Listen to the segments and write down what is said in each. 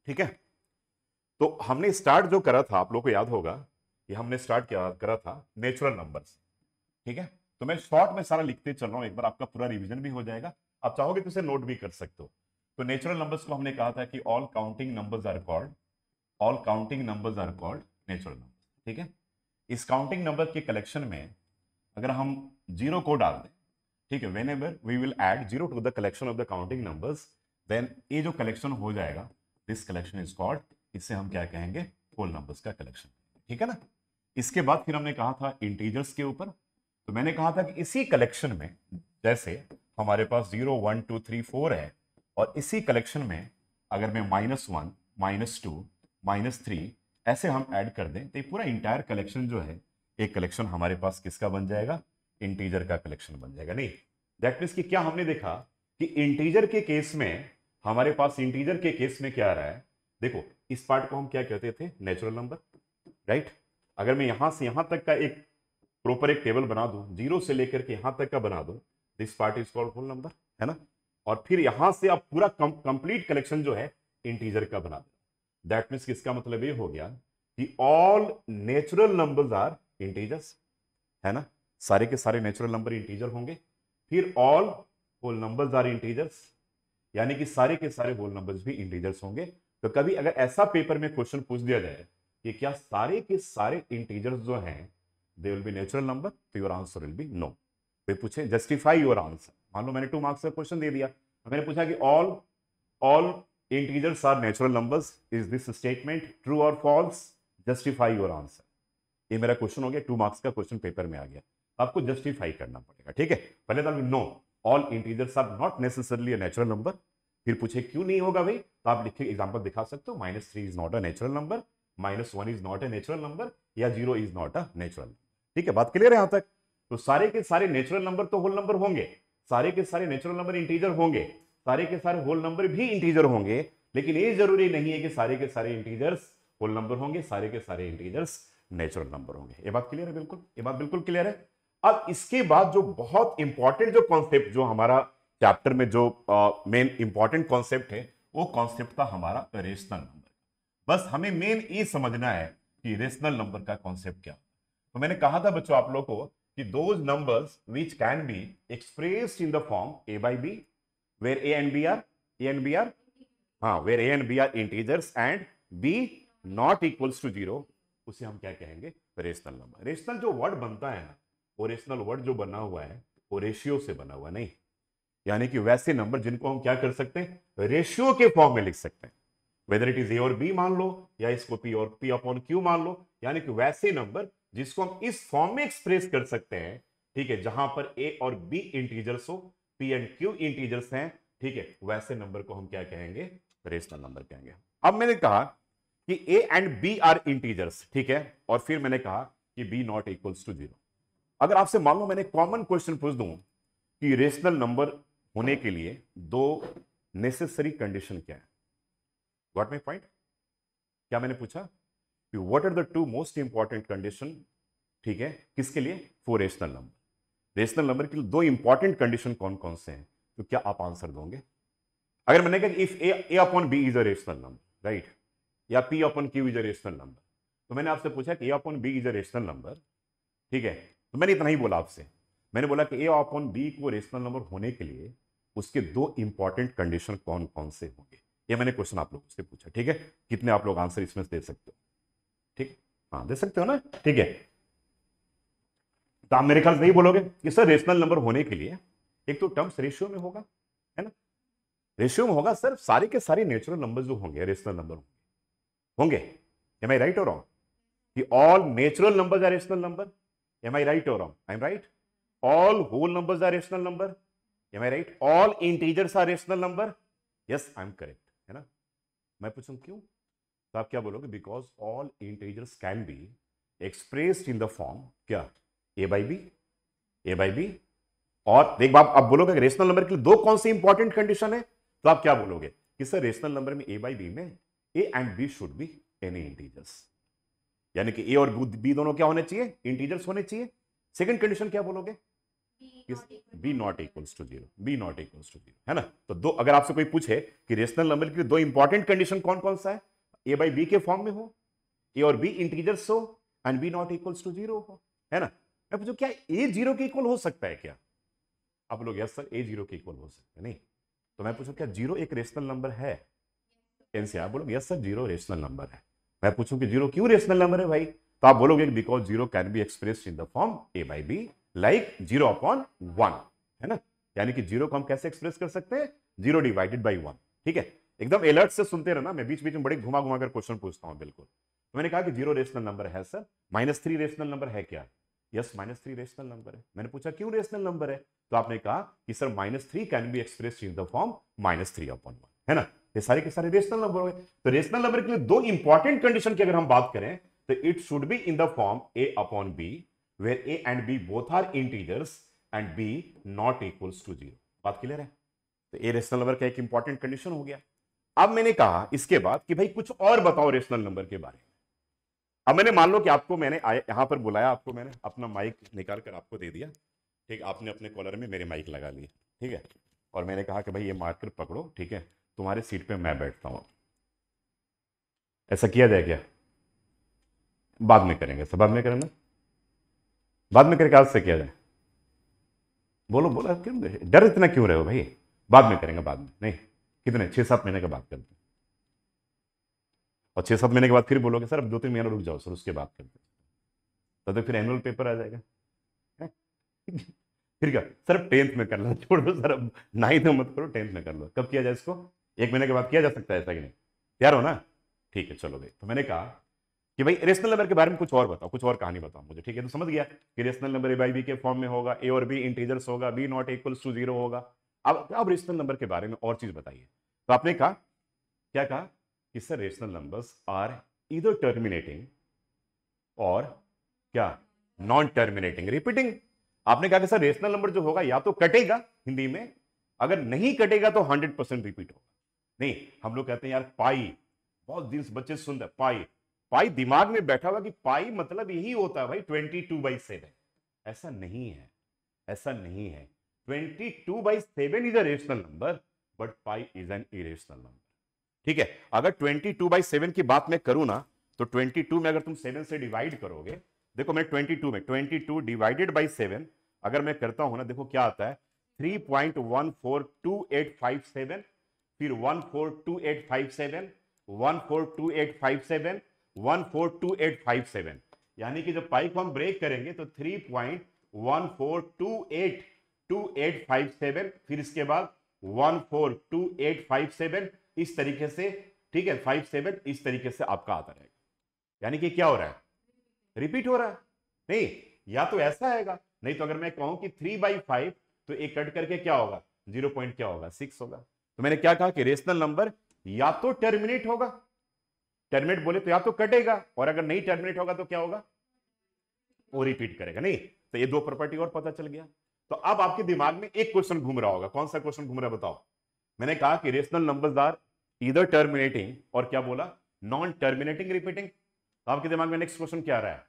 ठीक है। तो हमने स्टार्ट जो करा था, आप लोग को याद होगा कि हमने स्टार्ट किया करा था नेचुरल नंबर्स। ठीक है। तो मैं शॉर्ट में सारा लिखते चल रहा हूं, एक बार आपका पूरा रिवीजन भी हो जाएगा। आप चाहोगे तो इसे नोट भी कर सकते हो। तो नेचुरल नंबर्स को हमने कहा था कि all counting numbers are called, all counting numbers are called natural number. ठीक है। इस काउंटिंग नंबर के कलेक्शन में अगर हम जीरो को डाल दें, ठीक है, whenever we will add zero to the collection of the counting numbers, then ये जो कलेक्शन हो जाएगा, दिस कलेक्शन इज कॉल्ड, इससे हम क्या कहेंगे, होल नंबर्स का कलेक्शन। ठीक है ना। इसके बाद फिर हमने कहा था इंटीजर्स के ऊपर। तो मैंने कहा था कि इसी कलेक्शन में, जैसे हमारे पास 0 1 2 3 4 है, और इसी कलेक्शन में अगर मैं -1 -2 -3 ऐसे हम ऐड कर दें, तो ये पूरा इंटायर कलेक्शन जो है, एक कलेक्शन हमारे पास किसका बन जाएगा, इंटीजर का कलेक्शन बन जाएगा। नहीं, दैट मीन्स कि क्या हमने देखा कि इंटीजर के केस में, हमारे पास इंटीजर के केस में क्या आ रहा है, देखो इस पार्ट को हम क्या कहते थे, नेचुरल नंबर, राइट। अगर मैं यहां से यहां तक का एक प्रॉपर एक टेबल बना दूं, जीरो से लेकर के यहां तक का बना दूं, this part is called whole number, है ना। और फिर यहां से आप पूरा कंप्लीट कलेक्शन जो है इंटीजर का बना दो। दैट मीन्स इसका मतलब ये हो गया कि all natural numbers are integers, है ना। सारे के सारे नेचुरल नंबर इंटीजर होंगे। फिर all whole numbers are integers, यानी कि सारे के सारे होल नंबर्स भी इंटीजर्स होंगे। तो कभी अगर ऐसा पेपर में क्वेश्चन पूछ दिया जाए कि क्या सारे के सारे इंटीजर्स जो हैं they will be natural number, तो your answer will be no. वे पूछे जस्टिफाई योर आंसर, मान लो मैंने 2 मार्क्स का क्वेश्चन दे दिया, तो मैंने पूछा कि all all integers are natural numbers, is this statement true और फॉल्स, जस्टिफाई योर आंसर। ये मेरा क्वेश्चन हो गया, 2 मार्क्स का क्वेश्चन पेपर में आ गया, आपको जस्टिफाई करना पड़ेगा। ठीक है। पहले तो no, all integers are not necessarily a natural number. फिर पूछे क्यों नहीं होगा भाई, तो आप लिखे एग्जांपल दिखा सकते हो, -3 is not a natural number, -1 is not a natural number, या 0 इज नॉट अ नेचुरल। ठीक है, बात क्लियर है यहां तक। तो सारे के सारे नेचुरल नंबर तो होल नंबर होंगे, सारे के सारे नेचुरल नंबर इंटीजर होंगे, सारे के सारे होल नंबर भी इंटीजर होंगे, लेकिन ये जरूरी नहीं है कि सारे के सारे इंटीजर्स होल नंबर होंगे, सारे के सारे इंटीजर्स नेचुरल नंबर होंगे। ये बात क्लियर है, बिल्कुल ये बात बिल्कुल क्लियर है। अब इसके बाद जो बहुत इंपॉर्टेंट जो कॉन्सेप्ट जो हमारा चैप्टर में जो मेन इंपॉर्टेंट कॉन्सेप्ट है, वो कॉन्सेप्ट था हमारा रेशनल नंबर। बस हमें मेन ये समझना है कि रेशनल नंबर का कॉन्सेप्ट क्या। तो मैंने कहा था बच्चों आप लोग को कि those numbers which can be expressed in the form A by B, where A and B are, A and B are, हाँ, where A and B are integers and B not equals to zero, उसे हम क्या कहेंगे, rational number. Rational जो word बनता है ना, वो रेशनल वर्ड जो बना हुआ है वो रेशियो से बना हुआ नहीं, यानी कि वैसे नंबर जिनको हम क्या कर सकते हैं, रेशियो के फॉर्म में लिख सकते हैं, वेदर इट इज ए और बी मान लो, या इसको पी और पी अपॉन क्यू मान लो, यानी कि वैसे नंबर जिसको हम इस फॉर्म में एक्सप्रेस कर सकते हैं। ठीक है, जहां पर ए और बी इंटीजर्स हो, पी एंड क्यू इंटीजर्स हैं, ठीक है, वैसे नंबर को हम क्या कहेंगे, रेशनल नंबर कहेंगे। अब मैंने कहा कि A and B are integers, ठीक है, और फिर मैंने कहा कि B not equals to zero. अगर आपसे मान लो मैंने कॉमन क्वेश्चन पूछ दूं कि रेशनल नंबर होने के लिए दो नेसेसरी कंडीशन क्या है, गॉट माय पॉइंट। क्या मैंने पूछा कि what are the 2 most important condition, ठीक है, किसके लिए, for rational number. Rational number के लिए 2 इंपॉर्टेंट कंडीशन कौन कौन से हैं, तो क्या आप आंसर दोगे। अगर मैंने कहा if A upon B is a rational number, right, या P upon Q is a rational number, तो मैंने आपसे पूछा कि A upon B is a rational number, ठीक है, तो मैंने इतना ही बोला आपसे। मैंने बोला कि ए अपॉन बी को रेशनल नंबर होने के लिए उसके 2 इंपॉर्टेंट कंडीशन कौन कौन से होंगे, ये मैंने क्वेश्चन आप लोगों से पूछा। ठीक है, कितने आप लोग आंसर इसमें दे सकते हो, ठीक, हाँ दे सकते हो ना, ठीक है। तो आप मेरे ख्याल से नहीं बोलोगे कि सर रेशनल नंबर होने के लिए एक तो टर्म्स रेशियो में होगा, है ना, रेशियो में होगा सर, सारे के सारे नेचुरल नंबर जो होंगे रेशनल नंबर होंगे। Am I right or wrong, कि all natural numbers are rational number, am I right or wrong, I am right. All whole numbers are rational number, am I right. All integers are rational number, yes I am correct, है ना। मैं पूछूं क्यों, तो आप क्या बोलोगे, because all integers can be expressed in the form क्या, A by B, A by B. और एक बात आप बोलोगे रेशनल नंबर के लिए 2 कौन सी इंपॉर्टेंट कंडीशन है, तो आप क्या बोलोगे कि सर रेशनल नंबर में ए बाई बी में A and B should be any integers, यानी कि ए और बी दोनों क्या होने चाहिए, इंटीजर्स होने चाहिए। सेकंड कंडीशन क्या बोलोगे, B not equals to zero, B not equals to zero, है ना। तो दो, अगर आपसे कोई पूछे कि रेशनल नंबर के लिए दो इंपॉर्टेंट कंडीशन कौन कौन सा है, ए बाई बी के फॉर्म में हो, ए और बी इंटीजर्स हो, and B not equals to zero हो, है ना। मैं पूछूं क्या ए जीरो के इक्वल हो सकता है क्या? आप लोग यस सर ए जीरो के इक्वल हो सकता है, नहीं। तो मैं पूछूं क्या जीरो एक रेशनल नंबर है? एनसीआर आप बोलोगे yes sir zero rational number है। मैं पूछूं कि जीरो क्यों रेशनल नंबर है भाई, तो आप बोलोगे because zero can be expressed in the form A by be like zero upon one, है ना। यानी कि जीरो को हम कैसे एक्सप्रेस कर सकते हैं, जीरो डिवाइडेड बाई वन, ठीक है। एकदम अलर्ट से सुनते रहना, मैं बीच बीच में बड़े घुमा घुमा कर क्वेश्चन पूछता हूं, बिल्कुल। तो मैंने कहा कि जीरो रेशनल नंबर है सर, -3 रेशनल नंबर है क्या? यस -3 रेशनल नंबर है। मैंने पूछा क्यों रेशनल नंबर है, तो आपने कहा कि sir -3 can be expressed in the form -3 upon one, है ना। ये सारे के सारे रेशनल नंबर हो गए। तो रेशनल नंबर के लिए दो इंपॉर्टेंट कंडीशन की अगर हम बात करें तो it should be in the form A upon B where A and B both are integers and B not equals to zero. बात क्लियर है? तो ए रेशनल नंबर का एक इंपॉर्टेंट कंडीशन हो गया। अब मैंने कहा इसके बाद कि भाई कुछ और बताओ रेशनल नंबर के बारे में। अब मैंने मान लो कि आपको मैंने यहां पर बुलाया, आपको मैंने अपना माइक निकाल कर आपको दे दिया, ठीक, आपने अपने कॉलर में मेरे माइक लगा लिए, ठीक है, और मैंने कहा कि भाई ये मार्कर पकड़ो, ठीक है, तुम्हारे सीट पे मैं बैठता हूं। ऐसा किया जाए क्या? बाद में करेंगे, सब बाद में करें ना, बाद में करके आज से किया जाए। बोलो बोलो, क्यों डर इतना क्यों रहे हो भाई? बाद में करेंगे, बाद में नहीं, कितने 6-7 महीने के बाद करते हैं। और 6-7 महीने के बाद फिर बोलोगे सर अब 2-3 महीने रुक जाओ सर, उसके बाद करते हैं, तब तक फिर एनुअल पेपर आ जाएगा। फिर क्या सर अब 10th में कर लो, छोड़ दो सर अब 9th में मत करो, 10th में कर लो। कब किया जाए इसको? 1 महीने के बाद किया जा सकता है, ऐसा कि नहीं? तैयार हो ना? ठीक है, चलो भाई। तो मैंने कहा कि भाई रेशनल नंबर के बारे में कुछ और बताओ, कुछ और कहानी बताओ मुझे, ठीक है। तो समझ गया कि rational number A by B के फॉर्म में होगा, ए और बी इंटीजर्स होगा, B not equals to zero होगा। अब रेशनल नंबर के बारे में और चीज बताइए। तो आपने कहा क्या कहा कि sir rational numbers are either terminating और क्या नॉन टर्मिनेटिंग रिपीटिंग। आपने कहा कि सर रेशनल नंबर जो होगा या तो कटेगा हिंदी में, अगर नहीं कटेगा तो 100% रिपीट होगा। नहीं, हम लोग कहते हैं यार पाई, बहुत दिन से बच्चे सुनते हैं पाई, पाई दिमाग में बैठा हुआ कि पाई मतलब यही होता है भाई 22/7। ऐसा नहीं है, ऐसा नहीं है। 22/7 is a rational number but pi is an irrational number, ठीक है। अगर 22/7 की बात मैं करूं ना, तो 22 में अगर तुम 7 से डिवाइड करोगे, देखो मैं 22 में 22 डिवाइडेड बाई 7 अगर मैं करता हूं ना, देखो क्या आता है 3.142857, फिर 142857, 142857, 142857, यानी कि जब पाई को हम ब्रेक करेंगे तो 3.14282857, फिर इसके बाद 142857, इस तरीके से, ठीक है, 57 इस तरीके से आपका आता रहेगा। यानी कि क्या हो रहा है? रिपीट हो रहा है। नहीं, या तो ऐसा आएगा, नहीं तो अगर मैं कहूं कि 3/5 तो एक कट करके क्या होगा, 0 पॉइंट क्या होगा 6 होगा। तो मैंने क्या कहा कि रेशनल नंबर या तो टर्मिनेट होगा, टर्मिनेट बोले तो या तो कटेगा, और अगर नहीं टर्मिनेट होगा तो क्या होगा, वो रिपीट करेगा। नहीं, तो ये दो प्रॉपर्टी और पता चल गया। तो अब आपके दिमाग में एक क्वेश्चन घूम रहा होगा, कौन सा क्वेश्चन घूम रहा है बताओ? मैंने कहा कि rational numbers are either terminating और क्या बोला, नॉन टर्मिनेटिंग रिपीटिंग। तो आपके दिमाग में नेक्स्ट क्वेश्चन क्या आ रहा है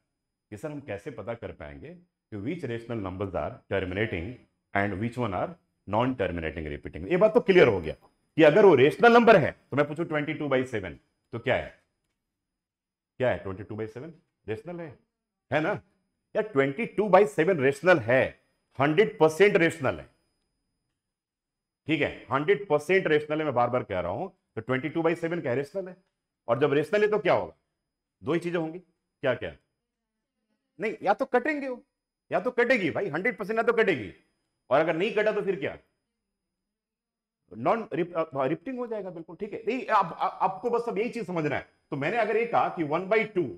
कि सर हम कैसे पता कर पाएंगे कि which rational numbers are terminating and which one are non terminating repeating. ये बात तो क्लियर हो गया कि अगर वो रेशनल नंबर है तो मैं पूछूं 22/7 तो क्या है, क्या है 22/7 रेशनल है ना यार? 22/7 रेशनल है, 100% रेशनल है, ठीक है, 100% रेशनल है। मैं बार बार कह रहा हूं, तो 22/7 क्या रेशनल है। और जब रेशनल है तो क्या होगा, दो ही चीजें होंगी, क्या क्या? नहीं, या तो कटेंगे वो, या तो कटेगी भाई 100%, या तो कटेगी, और अगर नहीं कटा तो फिर क्या, नॉन रिपीटिंग हो जाएगा, बिल्कुल ठीक है। नहीं, आपको बस अब यही चीज समझना है। तो मैंने अगर ये कहा कि 1/2,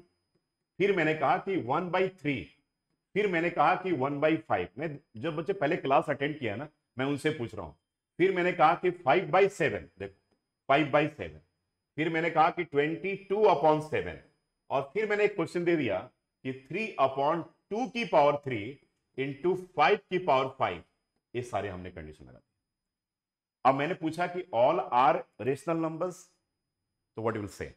फिर मैंने कहा कि 1/3, फिर मैंने कहा कि 1/5, मैं जब बच्चे पहले क्लास अटेंड किया ना, मैं उनसे पूछ रहा हूं। फिर मैंने कहा कि 5/7, देखो 5/7, फिर मैंने कहा कि 22/7, और फिर मैंने एक क्वेश्चन दे दिया कि 3/2 की पावर 3 इंटू 5 की पावर 5। ये सारे हमने कंडीशन लगा दी। अब मैंने पूछा कि ऑल आर रेशनल नंबर्स, तो व्हाट विल से?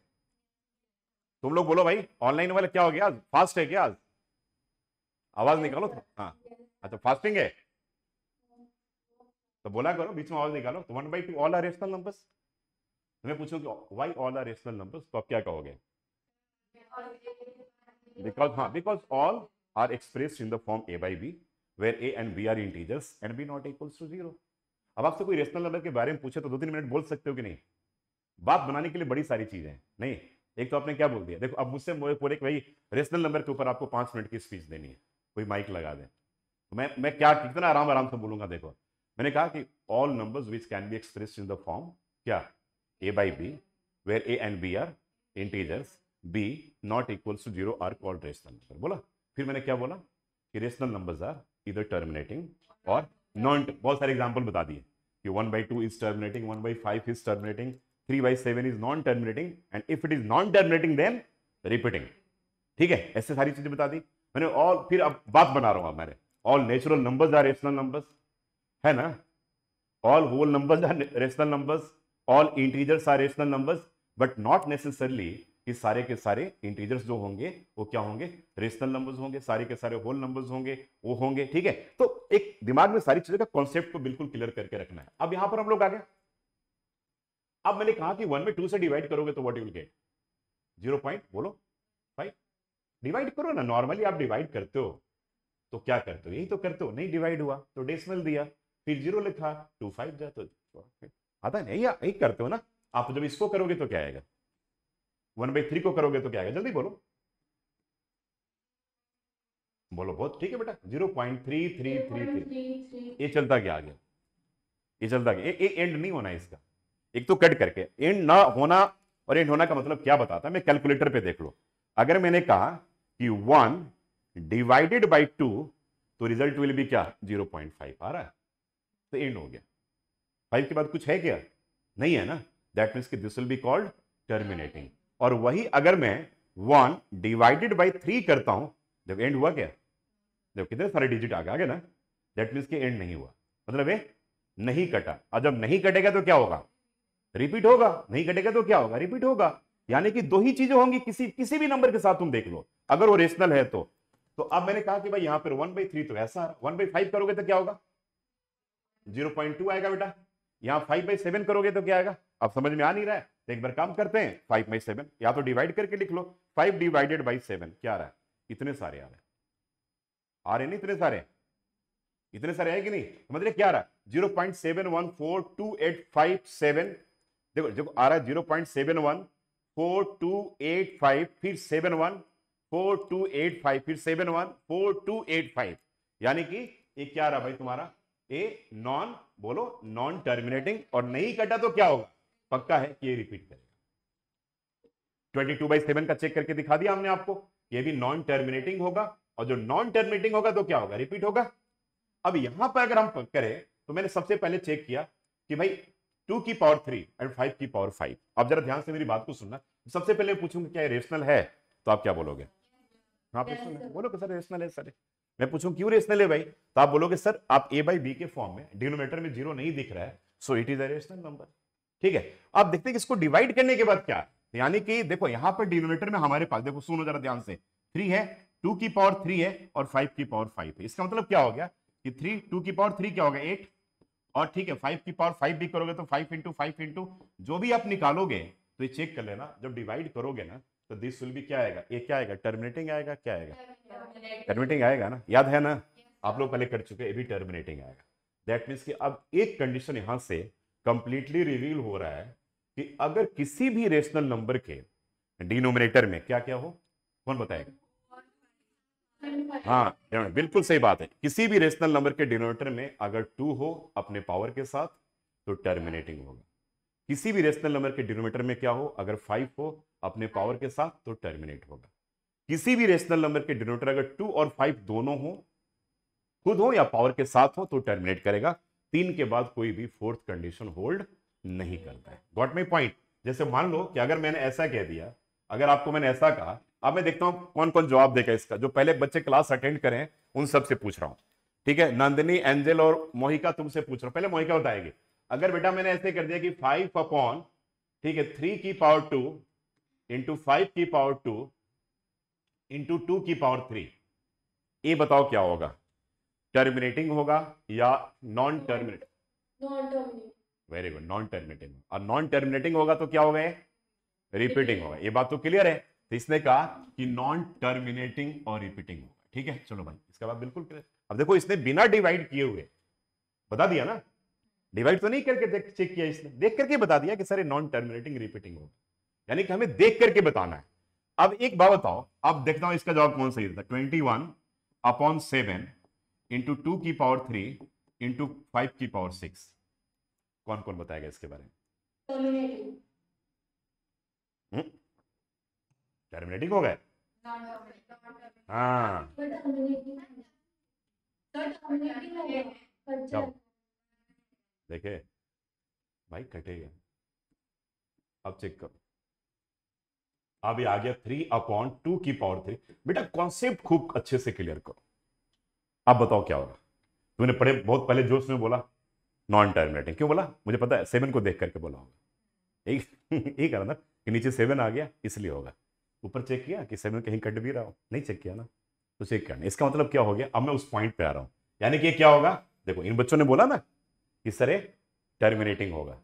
तुम लोग बोलो भाई, ऑनलाइन वाला क्या हो गया, फास्ट है क्या आज? आवाज निकालो तो। हाँ, अच्छा फास्टिंग है, तो बोला करो बीच में ऑल निकालो, तो 1/2 ऑल आर रेशनल नंबर्स। मैं पूछूं कि why all are rational numbers, तो आप क्या कहोगे? Because all are expressed in the form a by b where a and b are integers and b not equals to 0। अब आपसे कोई रेशनल नंबर के बारे में पूछे तो 2-3 मिनट बोल सकते हो कि नहीं? बात बनाने के लिए बड़ी सारी चीजें हैं। नहीं, एक तो आपने क्या बोल दिया, देखो अब मुझसे पूरे भाई रेशनल नंबर के ऊपर आपको 5 मिनट की स्पीच देनी है, कोई माइक लगा दे, तो मैं क्या कितना आराम आराम से बोलूंगा। देखो मैंने कहा कि all numbers which can be expressed in the form क्या a by b where a and b are integers, b not equals to 0 are called rational number। बोला, फिर मैंने क्या बोला कि rational numbers are either terminating और non, बहुत सारे एग्जांपल बता दिए कि 1/2 is terminating, 1/5 is terminating, 3/7 is non terminating and if it is non terminating then repeating. ठीक है, ऐसे सारी चीजें बता दी मैंने। ऑल, फिर अब बात बना रहा हूं मैंने, all natural numbers are rational numbers, है ना? All whole numbers are rational numbers, all integers are rational numbers, but not necessarily कि सारे के सारे इंटीजर्स जो होंगे वो क्या होंगे? रेशनल नंबर्स होंगे, सारे के सारे होल नंबर्स होंगे वो होंगे। ठीक है, तो एक दिमाग में सारी चीजों का कॉन्सेप्ट को बिल्कुल क्लियर करके रखना है। अब यहां पर हम लोग आ गए, अब मैंने कहा कि 1 में 2 से डिवाइड करोगे तो what you will get? 0 point बोलो 5। डिवाइड करो ना, नॉर्मली आप डिवाइड करते हो तो क्या करते हो? यही तो करते हो। नहीं डिवाइड हुआ तो डेसिमल दिया, फिर 0 लिखा, 2 5 जा, तो आता है। यही करते हो ना आप। जब इसको करोगे तो क्या आएगा? 1/3 को करोगे तो क्या आएगा? जल्दी बोलो बोलो, बहुत ठीक है बेटा, 0.3333। ये चलता क्या आगे? ये चलता क्या? ये एंड नहीं होना इसका, एक तो कट करके एंड ना होना। और एंड होना का मतलब क्या बताता है, मैं कैलकुलेटर पे देख लो। अगर मैंने कहा कि 1 डिवाइडेड बाई 2 तो रिजल्ट विल बी क्या? 0.5 आ रहा है, तो एंड हो गया। 5 के बाद कुछ है क्या? नहीं है ना, दैट मीन्स कि this will be called terminating. और वही अगर मैं 1 डिवाइडेड बाई 3 करता हूं, जब एंड हुआ क्या? जब कितने सारे डिजिट आ गए ना, दैट मीन्स कि एंड नहीं हुआ, मतलब ये नहीं कटा। और जब नहीं कटेगा तो क्या होगा? रिपीट होगा। नहीं कटेगा तो क्या होगा? रिपीट होगा। यानी कि दो ही चीजें होंगी किसी भी नंबर के साथ, तुम देख लो अगर वो रेशनल है तो अब मैंने कहा कि भाई यहां पर 1/3 तो ऐसा, 1/5 करोगे तो क्या होगा? 0.2 आएगा बेटा। यहां 5/7 करोगे तो क्या आएगा? अब समझ में आ नहीं रहा है तो एक बार काम करते हैं, 5/7 या तो डिवाइड करके लिख लो। 5 डिवाइडेड बाई 7 क्या आ रहा है? इतने सारे आ रहे हैं, आ रहे नहीं इतने सारे? इतने सारे है कि नहीं? मतलब क्या आ रहा है? 0.714285 देखो जो आ रहा है 0.714285, फिर 714285, फिर 714285, यानी कि ये क्या रहा भाई तुम्हारा? ए नॉन, बोलो नॉन टर्मिनेटिंग। और नहीं कटा तो क्या होगा? पक्का है कि ये रिपीट करेगा। 22/7 का चेक करके दिखा दिया हमने आपको, ये भी नॉन टर्मिनेटिंग होगा, और जो नॉन टर्मिनेटिंग होगा तो क्या होगा? रिपीट होगा। अब यहां पर अगर हम करें तो मैंने सबसे पहले चेक किया कि भाई 2 की पावर 3 एंड 5 की पावर 5। अब जरा ध्यान से मेरी बात को सुनना। सबसे पहले पूछूंगा क्या रेशनल है, तो आप क्या बोलोगे? हाँ रेशनल है, बोलो कि सर रेशनल है सर। मैं पूछूं क्यों रेशनल है भाई, तो आप बोलोगे सर आप a बाई बी के फॉर्म में डिनोमिनेटर में 0 नहीं दिख रहा है, so it is a rational number. ठीक है, आप देखते हैं कि इसको डिवाइड करने के बाद क्या, यानी कि देखो यहां पर डिनोमिनेटर में हमारे पास, देखो सुनो जरा ध्यान से, 3 है, 2 की पावर 3 है और 5 की पावर 5 है। इसका मतलब क्या हो गया कि 2 की पावर 3 क्या होगा? 8। और ठीक है 5 की पावर 5 भी करोगे तो 5 इंटू 5 इंटू जो भी आप निकालोगे तो ये चेक कर लेना, जब डिवाइड करोगे ना तो दिस विल भी क्या आएगा? ये क्या आएगा? टर्मिनेटिंग आएगा। क्या आएगा? टर्मिनेटिंग आएगा ना, याद है ना, आप लोग पहले कर चुके, ये भी टर्मिनेटिंग आएगा। दैट मीन्स कि अब एक कंडीशन यहां से कंप्लीटली रिवील हो रहा है कि अगर किसी भी रेशनल नंबर के डिनोमिनेटर में क्या क्या हो, कौन बताएगा? हाँ बिल्कुल सही बात है, किसी भी रेशनल नंबर के डिनोमिनेटर में अगर 2 हो अपने पावर के साथ तो टर्मिनेटिंग होगा। किसी भी रेशनल नंबर के डिनोमिनेटर में क्या हो? अगर 5 हो अपने पावर के साथ तो टर्मिनेट होगा। किसी भी रेशनल नंबर के डिनोमिनेटर अगर 2 और 5 दोनों हो, खुद हो या पावर के साथ हो, तो टर्मिनेट करेगा। 3 के बाद कोई भी फोर्थ कंडीशन होल्ड नहीं करता है। Got my point? जैसे मान लो कि अगर मैंने ऐसा कह दिया, अगर आपको मैंने ऐसा कहा, अब मैं देखता हूं कौन कौन जवाब देगा इसका। जो पहले बच्चे क्लास अटेंड करें उन सबसे पूछ रहा हूं, ठीक है? नंदिनी, एंजल और मोहिका तुमसे पूछ रहा हूं, पहले मोहिका बताएगी। अगर बेटा मैंने ऐसे कर दिया कि 5 अपॉन, ठीक है, 3 की पावर 2 इंटू 5 की पावर 2 इंटू 2 की पावर 3, ये बताओ क्या होगा? टर्मिनेटिंग होगा या non terminating? Non terminating. Very good, non terminating. और नॉन टर्मिनेटिंग होगा तो क्या होगा, रिपीटिंग होगा। ये बात तो क्लियर है। तो इसने कहा कि नॉन टर्मिनेटिंग और रिपीटिंग होगा। ठीक है, चलो भाई, इसका बात बिल्कुल क्लियर। अब देखो, इसने बिना डिवाइड किए हुए बता दिया ना, डिवाइड तो नहीं करके चेक किया, इसने देख करके बता दिया कि सर ये नॉन टर्मिनेटिंग रिपीटिंग होगा, यानी कि हमें देख करके बताना है। अब एक बात बताओ, अब देखता हूं इसका जवाब कौन सही था। 21/7 इंटू 2 की पावर 3 इंटू 5 की पावर 6, कौन कौन बताएगा इसके बारे टर्मिनेटिंग। में? टर्मिनेटिंग हो गए? हाँ, टर्मिनेटिंग टर्मिनेटिंग हो गया। कब देखे भाई, कटेगा। अब चेक करो, अब ये आ गया 3/2 की पावर 3। बेटा कॉन्सेप्ट खूब अच्छे से क्लियर करो। अब बताओ क्या होगा। तूने पढ़े बहुत पहले जोश में बोला नॉन टर्मिनेटिंग, क्यों बोला मुझे पता है, 7 को देख करके बोला होगा। यही यही कारण था कि नीचे 7 आ गया इसलिए होगा। ऊपर चेक किया कि 7 कहीं कट भी रहा हो, नहीं चेक किया ना, तो चेक करना। इसका मतलब क्या हो गया, अब मैं उस पॉइंट पे आ रहा हूं। यानी कि क्या होगा, देखो इन बच्चों ने बोला ना कि सर टर्मिनेटिंग होगा,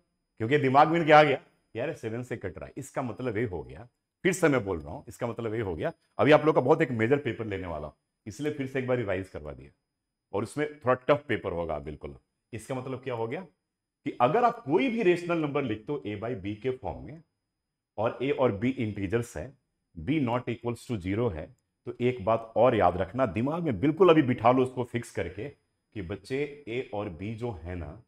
क्योंकि दिमाग में क्या आ गया, यार 7 से कट रहा है, इसका मतलब ये हो गया। फिर से मैं बोल रहा हूं, इसका मतलब ये हो गया। अभी आप लोग का बहुत एक मेजर पेपर लेने वाला हूं, इसलिए फिर से एक बार रिवाइज करवा दिया, और उसमें थोड़ा टफ पेपर होगा बिल्कुल। इसका मतलब क्या हो गया कि अगर आप कोई भी रेशनल नंबर लिखते हो a/b के फॉर्म में, और a और b इंटीजर्स है, b नॉट इक्वल्स टू 0 है, तो एक बात और याद रखना, दिमाग में बिल्कुल अभी बिठा लो उसको फिक्स करके, कि बच्चे a और b जो है ना,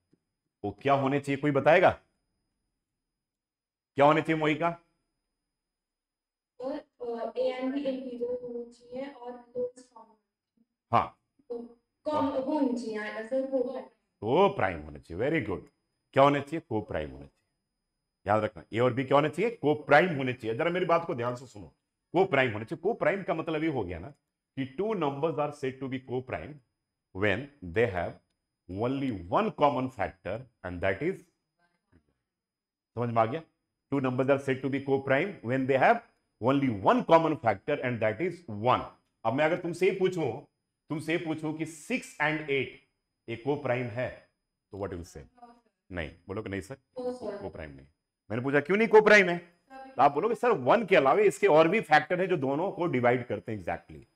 वो क्या होने चाहिए, कोई बताएगा क्या होने चाहिए मोहिका? और ए एंड बी इंटीजर होने चाहिए और लोअर्स फॉर्म हाँ, कॉम और होनी चाहिए आंसर को। को प्राइम होने चाहिए। Very good. क्या होने चाहिए, को प्राइम होने चाहिए। याद रखना, ए और बी क्या होने चाहिए, को प्राइम होने चाहिए। जरा मेरी बात को ध्यान से सुनो, को प्राइम होने चाहिए। को प्राइम का मतलब ये हो गया ना कि two numbers are said to be coprime when they have only one common factor and that is, समझ में आ गया? Two numbers are said to be coprime when they have only one common factor and that is 1। अब मैं अगर तुमसे पूछूं कि 6 और 8 एक को प्राइम है, तो व्हाट विल से? नहीं, बोलो कि नहीं सर, को प्राइम नहीं। मैंने पूछा क्यों नहीं को प्राइम है, तो आप बोलोगे सर 1 के अलावे इसके और भी फैक्टर है जो दोनों को डिवाइड करते हैं एग्जैक्टली।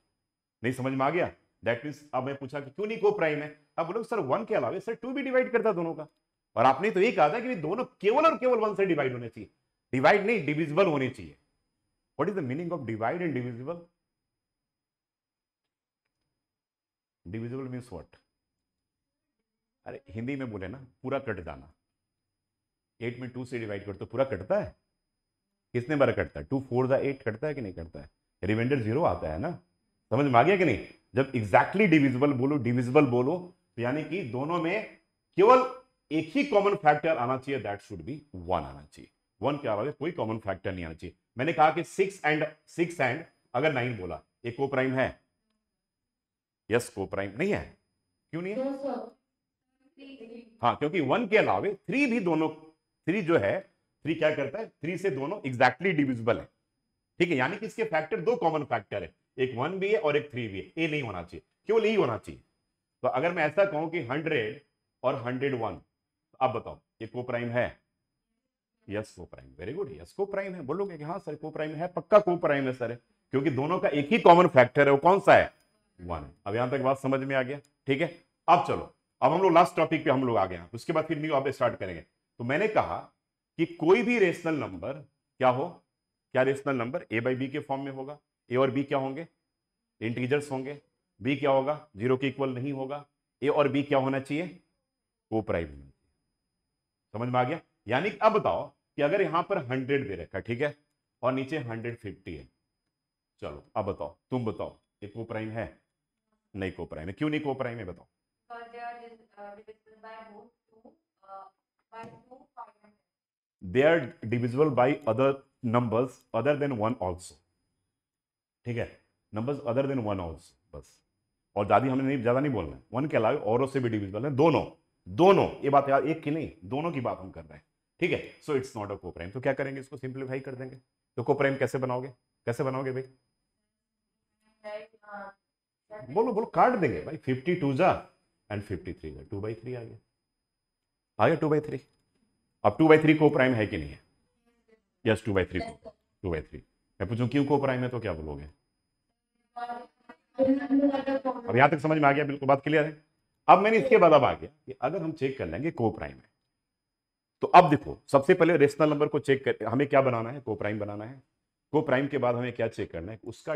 नहीं समझ में आ गया? दैट मीन्स अब मैं पूछा कि क्यों नहीं को प्राइम है, आप बोलोगे सर 1 के अलावे सर 2 भी डिवाइड करता है दोनों का। और आपने तो ये कहा था कि दोनों केवल और केवल 1 से डिवाइड होने चाहिए, डिवाइड नहीं डिविजिबल होने चाहिए। What is the meaning of divide and divisible? Divisible means what? अरे हिंदी में बोले ना, पूरा कट जाना। 8 में 2 से डिवाइड कर तो पूरा कटता है? कितने बार कटता है? 2 4 8 कटता है कि नहीं कटता है? रिमाइंडर 0 आता है ना। समझ में आ गया कि नहीं? जब एग्जैक्टली डिविजिबल बोलो तो यानी कि दोनों में केवल एक ही कॉमन फैक्टर आना चाहिए, दैट शुड बी 1 आना चाहिए। 1 के अलावा कोई कॉमन फैक्टर नहीं आना चाहिए। मैंने कहा कि 6 एंड अगर 9 बोला, एक को प्राइम है? यस, को प्राइम नहीं है। क्यों नहीं है? हाँ, क्योंकि 1 के अलावे 3 भी दोनों, 3 जो है, 3 क्या करता है, 3 से दोनों एग्जैक्टली डिविजिबल है। ठीक है, यानी कि इसके फैक्टर दो कॉमन फैक्टर है, एक 1 भी है और एक 3 भी है। ए नहीं होना चाहिए, केवल यही होना चाहिए। तो अगर मैं ऐसा कहूं कि 100 और 101, अब बताओ ये को प्राइम है? यस को प्राइम। वेरी गुड, यस को प्राइम है। बोलोगे कि हाँ सर को प्राइम है, पक्का को प्राइम है सर, क्योंकि दोनों का एक ही कॉमन फैक्टर है, वो कौन सा है? 1 है। अब यहां तक बात समझ में आ गया? ठीक है, अब चलो, अब हम लोग लास्ट टॉपिक पे हम लोग आ गए हैं, उसके बाद फिर न्यू आप स्टार्ट करेंगे। तो मैंने कहा कि कोई भी रेशनल नंबर क्या हो, क्या रेशनल नंबर a/b के फॉर्म में होगा। ए और बी क्या होंगे, इंटीजर्स होंगे। बी क्या होगा, 0 के इक्वल नहीं होगा। ए और बी क्या होना चाहिए, को प्राइम होना चाहिए। समझ में आ गया? यानी अब बताओ कि अगर यहां पर 100 दे रखा, ठीक है, और नीचे 150 है, चलो अब बताओ, तुम बताओ ये को प्राइम है? नहीं को प्राइम है। क्यों नहीं को प्राइम है बताओ? They are divisible by other numbers other than 1 also. ठीक है, नंबर्स अदर देन 1 ऑल्सो, बस। और ज्यादा नहीं बोलना है, 1 के अलावा औरों से भी डिविजिबल है, दोनों। दोनों, ये बात यार एक की नहीं, दोनों की बात हम कर रहे हैं। ठीक है, सो इट्स नॉट अ को प्राइम। तो क्या करेंगे, इसको सिंप्लीफाई कर देंगे। तो को प्राइम कैसे बनाओगे, कैसे बनाओगे भाई? बोलो बोलो, काट देंगे भाई। 52 जा एंड 53 जा, 2/3 आ गया। आ गया 2/3। अब 2/3 को प्राइम है कि नहीं है? यस 2/3 को 2/3। मैं पूछूं क्यों को प्राइम है तो क्या बोलोगे? अब यहां तक समझ में आ गया? बिल्कुल बात क्लियर है। अब मैंने इसके बाद अब आ गया कि अगर हम चेक कर लेंगे को प्राइम है, तो अब देखो सबसे पहले रेशनल नंबर को चेक कर, हमें क्या बनाना है? को प्राइम बनाना है। को प्राइम के बाद हमें क्या चेक करना है? उसका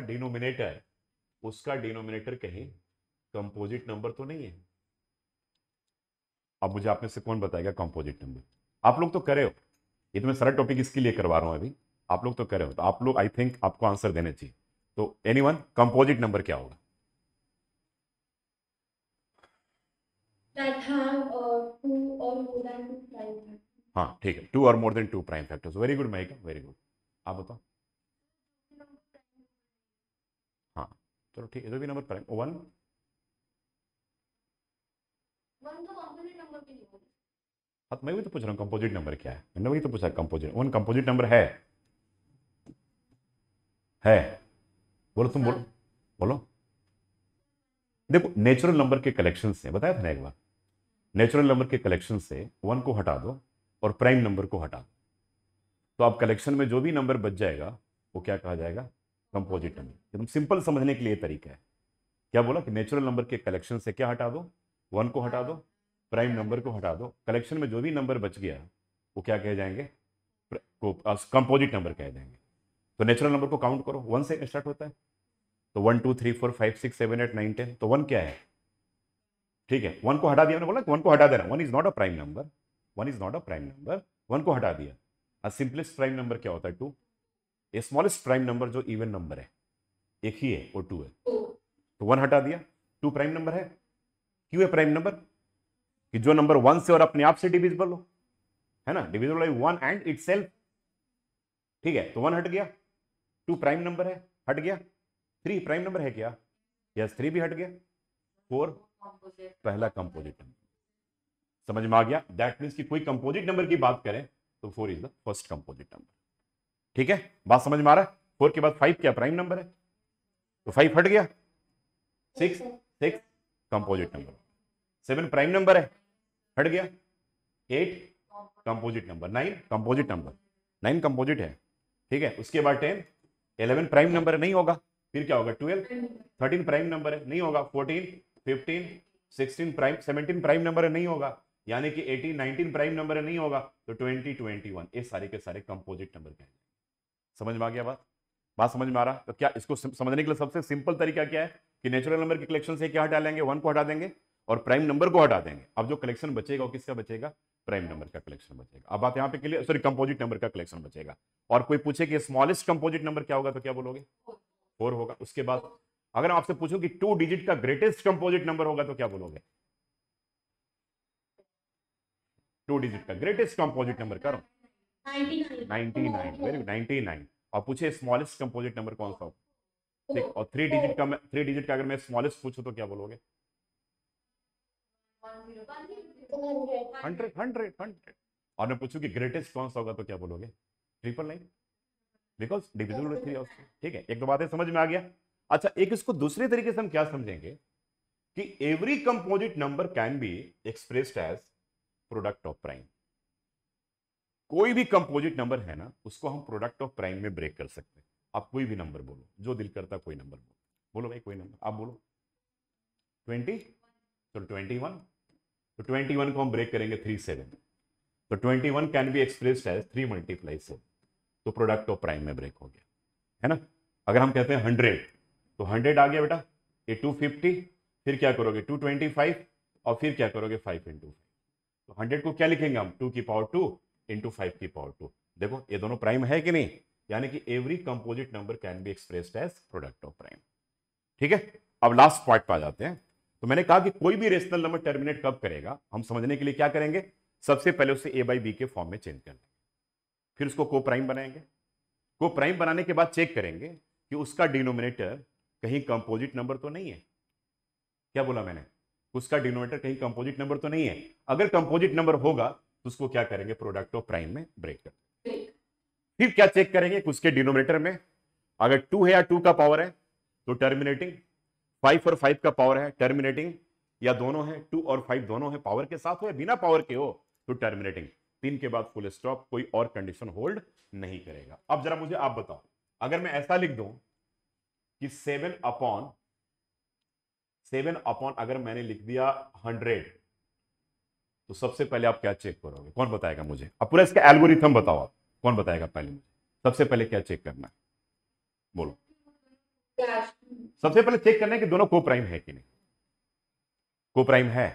डिनोमिनेटर कहीं कंपोजिट नंबर तो नहीं है। अब मुझे आप में से कौन बताएगा कंपोजिट नंबर? आप लोग तो करे हो, ये तो मैं सारा टॉपिक इसके लिए करवा रहा हूं अभी। आप लोग तो करे हो, तो आप लोग आई थिंक आपको आंसर देने चाहिए। तो एनीवन, कंपोजिट नंबर क्या होगा? that have two or more than two prime factors. हाँ ठीक है, 2 और more than 2 prime factors. Very good Mahika, very good. आप बताओ। हाँ चलो ठीक है, जो भी नंबर प्राइम 1 वन तो कंपोजिट नंबर के लिए होगा। हाँ तो मैं भी तो पूछ रहा हूँ कंपोजिट नंबर क्या है। मैंने वही तो पूछा कंपोजिट। 1 कंपोजिट नंबर है। बोलो तुम बोलो बोलो। देखो नेचुरल नंबर के कलेक्शन से बताया था ना एक बार, नेचुरल नंबर के कलेक्शन से 1 को हटा दो और प्राइम नंबर को हटा दो, तो आप कलेक्शन में जो भी नंबर बच जाएगा वो क्या कहा जाएगा? Composite number. एकदम सिंपल समझने के लिए तरीका है। क्या बोला कि नेचुरल नंबर के कलेक्शन से क्या हटा दो? 1 को हटा दो, प्राइम नंबर को हटा दो, कलेक्शन में जो भी नंबर बच गया वो क्या कहे जाएंगे? कंपोजिट नंबर कहे जाएंगे। तो नेचुरल नंबर को काउंट करो, 1 से स्टार्ट होता है, तो 1 2 3 4 5 6 7 8 9 10, तो 1 क्या है? ठीक है, 1 को हटा दिया। मैंने बोला 1 को हटा देना, 1 is not a prime number, 1 is not a prime number. 1 को हटा दिया। सिंपलेस्ट प्राइम नंबर क्या होता है? 2। स्मॉलेस्ट प्राइम नंबर जो इवन नंबर है एक ही है, वो 2 है। तो 1 हटा दिया, 2 प्राइम नंबर है। क्यों है प्राइम नंबर? कि जो नंबर 1 से और अपने आप से डिविजिबल हो, है ना, डिविजिबल बाय 1 एंड इटसेल्फ। ठीक है, तो 1 हट गया, 2 प्राइम नंबर है, हट गया। 3 प्राइम नंबर है क्या? यस 3 भी हट गया। 4 पहला कंपोजिट नंबर। समझ में आ गया? दैट मीन्स कि कोई कंपोजिट नंबर की बात करें तो 4 is the first composite number. ठीक है, बात समझ में आ रहा है? 4 के बाद 5 क्या प्राइम नंबर है, तो 5 हट गया। 6 कंपोजिट नंबर। 7 प्राइम नंबर है, हट गया। 8 composite number. 9 composite number, 9 composite है। ठीक है, उसके बाद 10 11 प्राइम नंबर नहीं होगा, फिर क्या होगा? 12 13 प्राइम नंबर है, नहीं होगा। 14 15 16 प्राइम 17 प्राइम नंबर है, नहीं होगा। यानी कि 18 19 प्राइम नंबर है, नहीं होगा। तो 20 21 ये सारे के सारे कंपोजिट नंबर कहेंगे। समझ में आ गया बात? बात समझ में आ रहा? तो क्या इसको समझने के लिए सबसे सिंपल तरीका क्या है कि नेचुरल नंबर के कलेक्शन से क्या हटा लेंगे? 1 को हटा देंगे और प्राइम नंबर को हटा देंगे। अब जो कलेक्शन बचेगा वो किसका बचेगा? प्राइम नंबर का कलेक्शन बचेगा। अब बात यहां पे क्लियर, सॉरी कंपोजिट नंबर का कलेक्शन बचेगा। और कोई पूछे कि स्मॉलेस्ट कंपोजिट नंबर क्या होगा तो क्या बोलोगे? 4 होगा। उसके बाद अगर मैं आपसे पूछूं कि 2 डिजिट का ग्रेटेस्ट कंपोजिट नंबर होगा तो क्या बोलोगे? 2 डिजिट का ग्रेटेस्ट कंपोजिट नंबर करो 99। Very good, 99। और पूछे स्मॉलेस्ट कंपोजिट नंबर कौन सा होगा? ठीक। और 3 डिजिट का अगर मैं स्मॉलेस्ट पूछूं तो क्या बोलोगे? 100। और मैं पूछूं कि ग्रेटेस्ट कौन सा होगा तो क्या बोलोगे? 999, बिकॉज डिविजिबल बाय 3 ऑल्सो। ठीक है, एक दो बातें समझ में आ गया। अच्छा, एक इसको दूसरे तरीके से हम क्या समझेंगे कि every composite number can be expressed as product of prime. कोई भी कंपोजिट नंबर है ना, उसको हम प्रोडक्ट ऑफ प्राइम में ब्रेक कर सकते हैं। आप कोई भी नंबर बोलो, जो दिल करता कोई नंबर बोलो। बोलो भाई कोई नंबर आप बोलो। 20, तो 21, तो 21 को हम ब्रेक करेंगे 3 7, तो 21 can be expressed as 3 multiply 7, तो प्रोडक्ट ऑफ प्राइम में ब्रेक हो गया, है ना। अगर हम कहते हैं 100, तो 100 आ गया बेटा, ये 250, फिर क्या करोगे 225, और फिर क्या करोगे 5 इंटू 5। तो 100 को क्या लिखेंगे हम? 2 की पावर 2 इंटू 5 की पावर 2। देखो ये दोनों प्राइम है कि नहीं? यानी कि every composite number can be expressed as product of prime. ठीक है, अब लास्ट पार्ट पर आ जाते हैं। तो मैंने कहा कि कोई भी रेशनल नंबर टर्मिनेट कब करेगा, हम समझने के लिए क्या करेंगे? सबसे पहले उसे ए बाई बी के फॉर्म में चेंज कर लेंगे, फिर उसको को प्राइम बनाएंगे। को प्राइम बनाने के बाद चेक करेंगे कि उसका डिनोमिनेटर कहीं कंपोजिट नंबर तो नहीं है। क्या बोला मैंने? उसका डिनोमिनेटर कहीं कंपोजिट नंबर तो नहीं है। अगर कंपोजिट नंबर होगा तो उसको क्या करेंगे? प्रोडक्ट ऑफ प्राइम में ब्रेक कर। फिर क्या चेक करेंगे कि उसके डिनोमिनेटर में अगर 2 है या 2 का पावर है तो टर्मिनेटिंग, 5 और 5 का पावर है टर्मिनेटिंग, या दोनों है 2 और 5 दोनों है पावर के साथ हो या बिना पावर के हो, तो टर्मिनेटिंग, 3 के बाद फुल स्टॉप, कोई और कंडीशन होल्ड नहीं करेगा। अब जरा मुझे आप बताओ, अगर मैं ऐसा लिख दूं कि 7 अपॉन अगर मैंने लिख दिया 100, तो सबसे पहले आप क्या चेक करोगे? कौन बताएगा मुझे? अब पूरा इसका एल्गोरिथम बताओ आप, कौन बताएगा पहले मुझे? सबसे पहले क्या चेक करना है, बोलो। Dash. सबसे पहले चेक करना है कि दोनों को प्राइम है कि नहीं। को प्राइम है,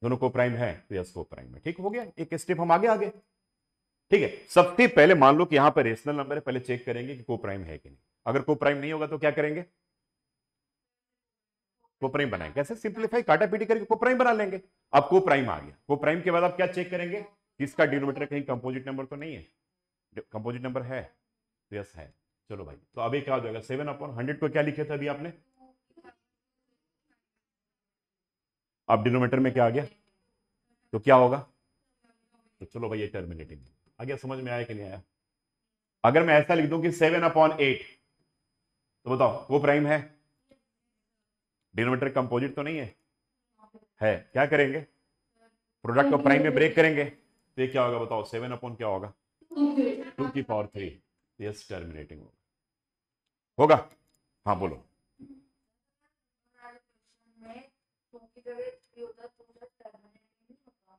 दोनों को प्राइम है तो यस को प्राइम है। ठीक हो गया, एक स्टेप हम आगे। ठीक है, सबसे पहले मान लो कि यहां पर रेशनल नंबर है, पहले चेक करेंगे कि को प्राइम है कि नहीं। अगर को प्राइम नहीं होगा तो क्या करेंगे? को प्राइम बनाएंगे। कैसे? सिंप्लीफाई, काटा पीटी करके को प्राइम बना लेंगे। अब को प्राइम आ गया, को प्राइम के बाद आप क्या चेक करेंगे कि इसका डिनोमिनेटर कहीं कंपोजिट नंबर तो नहीं है। कंपोजिट नंबर है तो यस है। चलो भाई, तो अभी क्या हो जाएगा? 7/100 को क्या लिखे थे अभी आपने? अब डिनोमिनेटर में क्या आ गया तो क्या होगा? तो चलो भाई, ये टर्मिनेटिंग आ गया। समझ में आया कि नहीं आया? अगर मैं ऐसा लिख दूं कि 7/8, तो बताओ वो प्राइम है? डिनोमिनेटर कंपोजिट तो नहीं है। क्या करेंगे? प्रोडक्ट ऑफ प्राइम में ब्रेक करेंगे तो ये क्या होगा बताओ? 7 अपॉन क्या होगा? 2 की पावर 3। यस, टर्मिनेटिंग होगा। हाँ बोलो।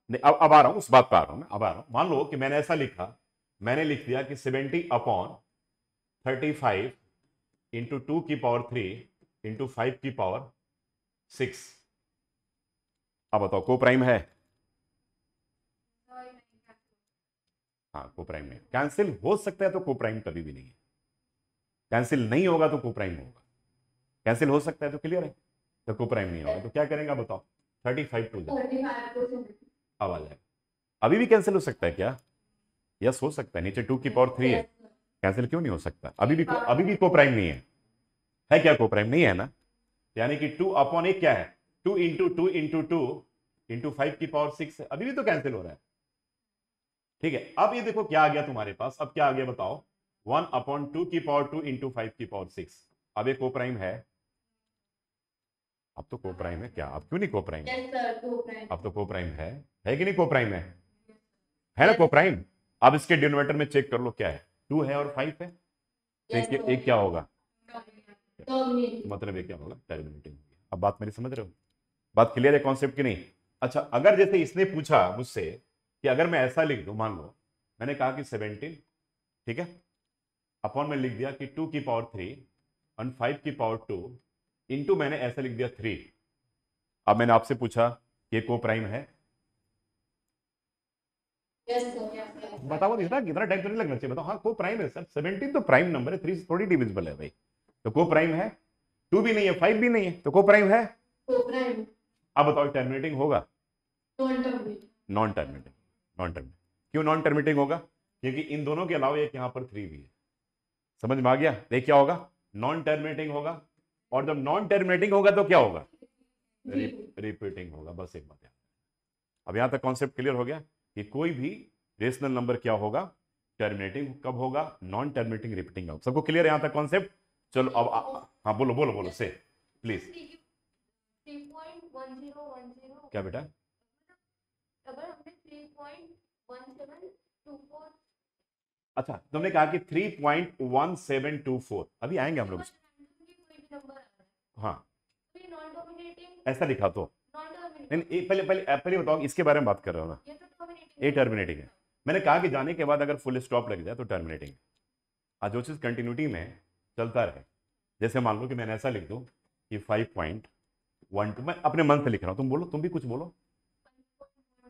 नहीं, अब आ रहा हूं, उस बात पर आ रहा हूं मैं, अब आ रहा हूं। मान लो कि मैंने ऐसा लिखा, मैंने लिख दिया कि 70/35 इंटू 2 की पावर 3 इंटू 5 की पावर 6। अब बताओ को प्राइम है? हाँ, को प्राइम नहीं। कैंसिल हो सकता है तो को प्राइम कभी भी नहीं है। कैंसिल नहीं होगा तो को प्राइम होगा। कैंसिल हो सकता है तो क्लियर है, तो को प्राइम नहीं होगा। तो क्या करेंगे बताओ? 35 टू जा, 35%. अब आ जाएगा। अभी भी कैंसिल हो सकता है क्या? यस हो सकता है, नीचे 2 की पावर 3 है। कैंसिल क्यों नहीं हो सकता? अभी भी को प्राइम नहीं है क्या? को प्राइम नहीं है ना, यानी कि 2/8 क्या है? 2 इंटू 2 इंटू 2 इंटू 5 की पावर 6 है। अभी भी तो कैंसिल हो रहा है। ठीक है, अब ये देखो क्या आ गया तुम्हारे पास। अब क्या आ गया बताओ? 1/2 की पावर 2 इंटू 5 की पावर 6। अब ये को प्राइम है? अब तो को प्राइम है क्या? अब क्यों नहीं को प्राइम? Yes, sir. 2 prime. अब तो को प्राइम है कि नहीं? को प्राइम है ना को प्राइम? अब इसके डिनोमिनेटर में चेक कर लो क्या है, 2 है और 5 है, तो Yes, sir. एक क्या होगा? Terminate. मतलब ये क्या होगा? टर्मिनेटिंग। अब बात मेरी समझ रहे हो? बात क्लियर है कॉन्सेप्ट की नहीं? अच्छा, अगर जैसे इसने पूछा मुझसे कि अगर मैं ऐसा लिख दूं, मान लो मैंने कहा कि 17, ठीक है, अपॉन में लिख दिया कि 2 की पावर 3 और 5 की पावर 2 इंटू मैंने ऐसा लिख दिया 3। अब मैंने आपसे पूछा ये को प्राइम है? Yes, sir. Yes, sir. बताओ, इतना कितना टाइम तो नहीं लगना चाहिए। बताओ हाँ को प्राइम है सर। 17 तो प्राइम नंबर है, 3 से थोड़ी डिविजिबल है भाई। तो को प्राइम है। 2 भी नहीं है, 5 भी नहीं है, तो को प्राइम है। 2 prime. अब बताओ टर्मिनेटिंग होगा? Non-terminate. Non terminating. Non terminating क्यों नॉन टर्मिनेटिंग होगा? क्योंकि इन दोनों के अलावा एक यहाँ पर 3 भी है। समझ में आ गया? देख क्या होगा? नॉन टर्मिनेटिंग होगा। और जब नॉन टर्मिनेटिंग होगा तो क्या होगा? रिपीटिंग होगा। बस एक बात याद। अब यहां तक कॉन्सेप्ट क्लियर हो गया कि कोई भी रेशनल नंबर क्या होगा? टर्मिनेटिंग कब होगा? नॉन टर्मिनेटिंग रिपीटिंग होगा। सबको क्लियर है यहां तक कॉन्सेप्ट? चलो अब हाँ बोलो बोलो बोलो से प्लीज। 3.1010. क्या बेटा? अगर हमने 3.1724 अच्छा, तुमने कहा कि 3.1724, अभी आएंगे हम लोग। नंबर हाँ, नॉन डोमिनेटिंग ऐसा लिखा तो नॉन नहीं, डोमिनेटिंग पहले पहले पहले बताओ, इसके बारे में बात कर रहा हूँ ना। ये तो डोमिनेटिंग ए टर्मिनेटिंग है। मैंने कहा कि जाने के बाद अगर फुल स्टॉप लग जाए तो टर्मिनेटिंग है। आज जो चीज कंटिन्यूटी में चलता रहे, जैसे मान लो कि मैंने ऐसा लिख दूं कि 5.12, मैं अपने मन से लिख रहा हूं, तुम बोलो, तुम भी कुछ बोलो।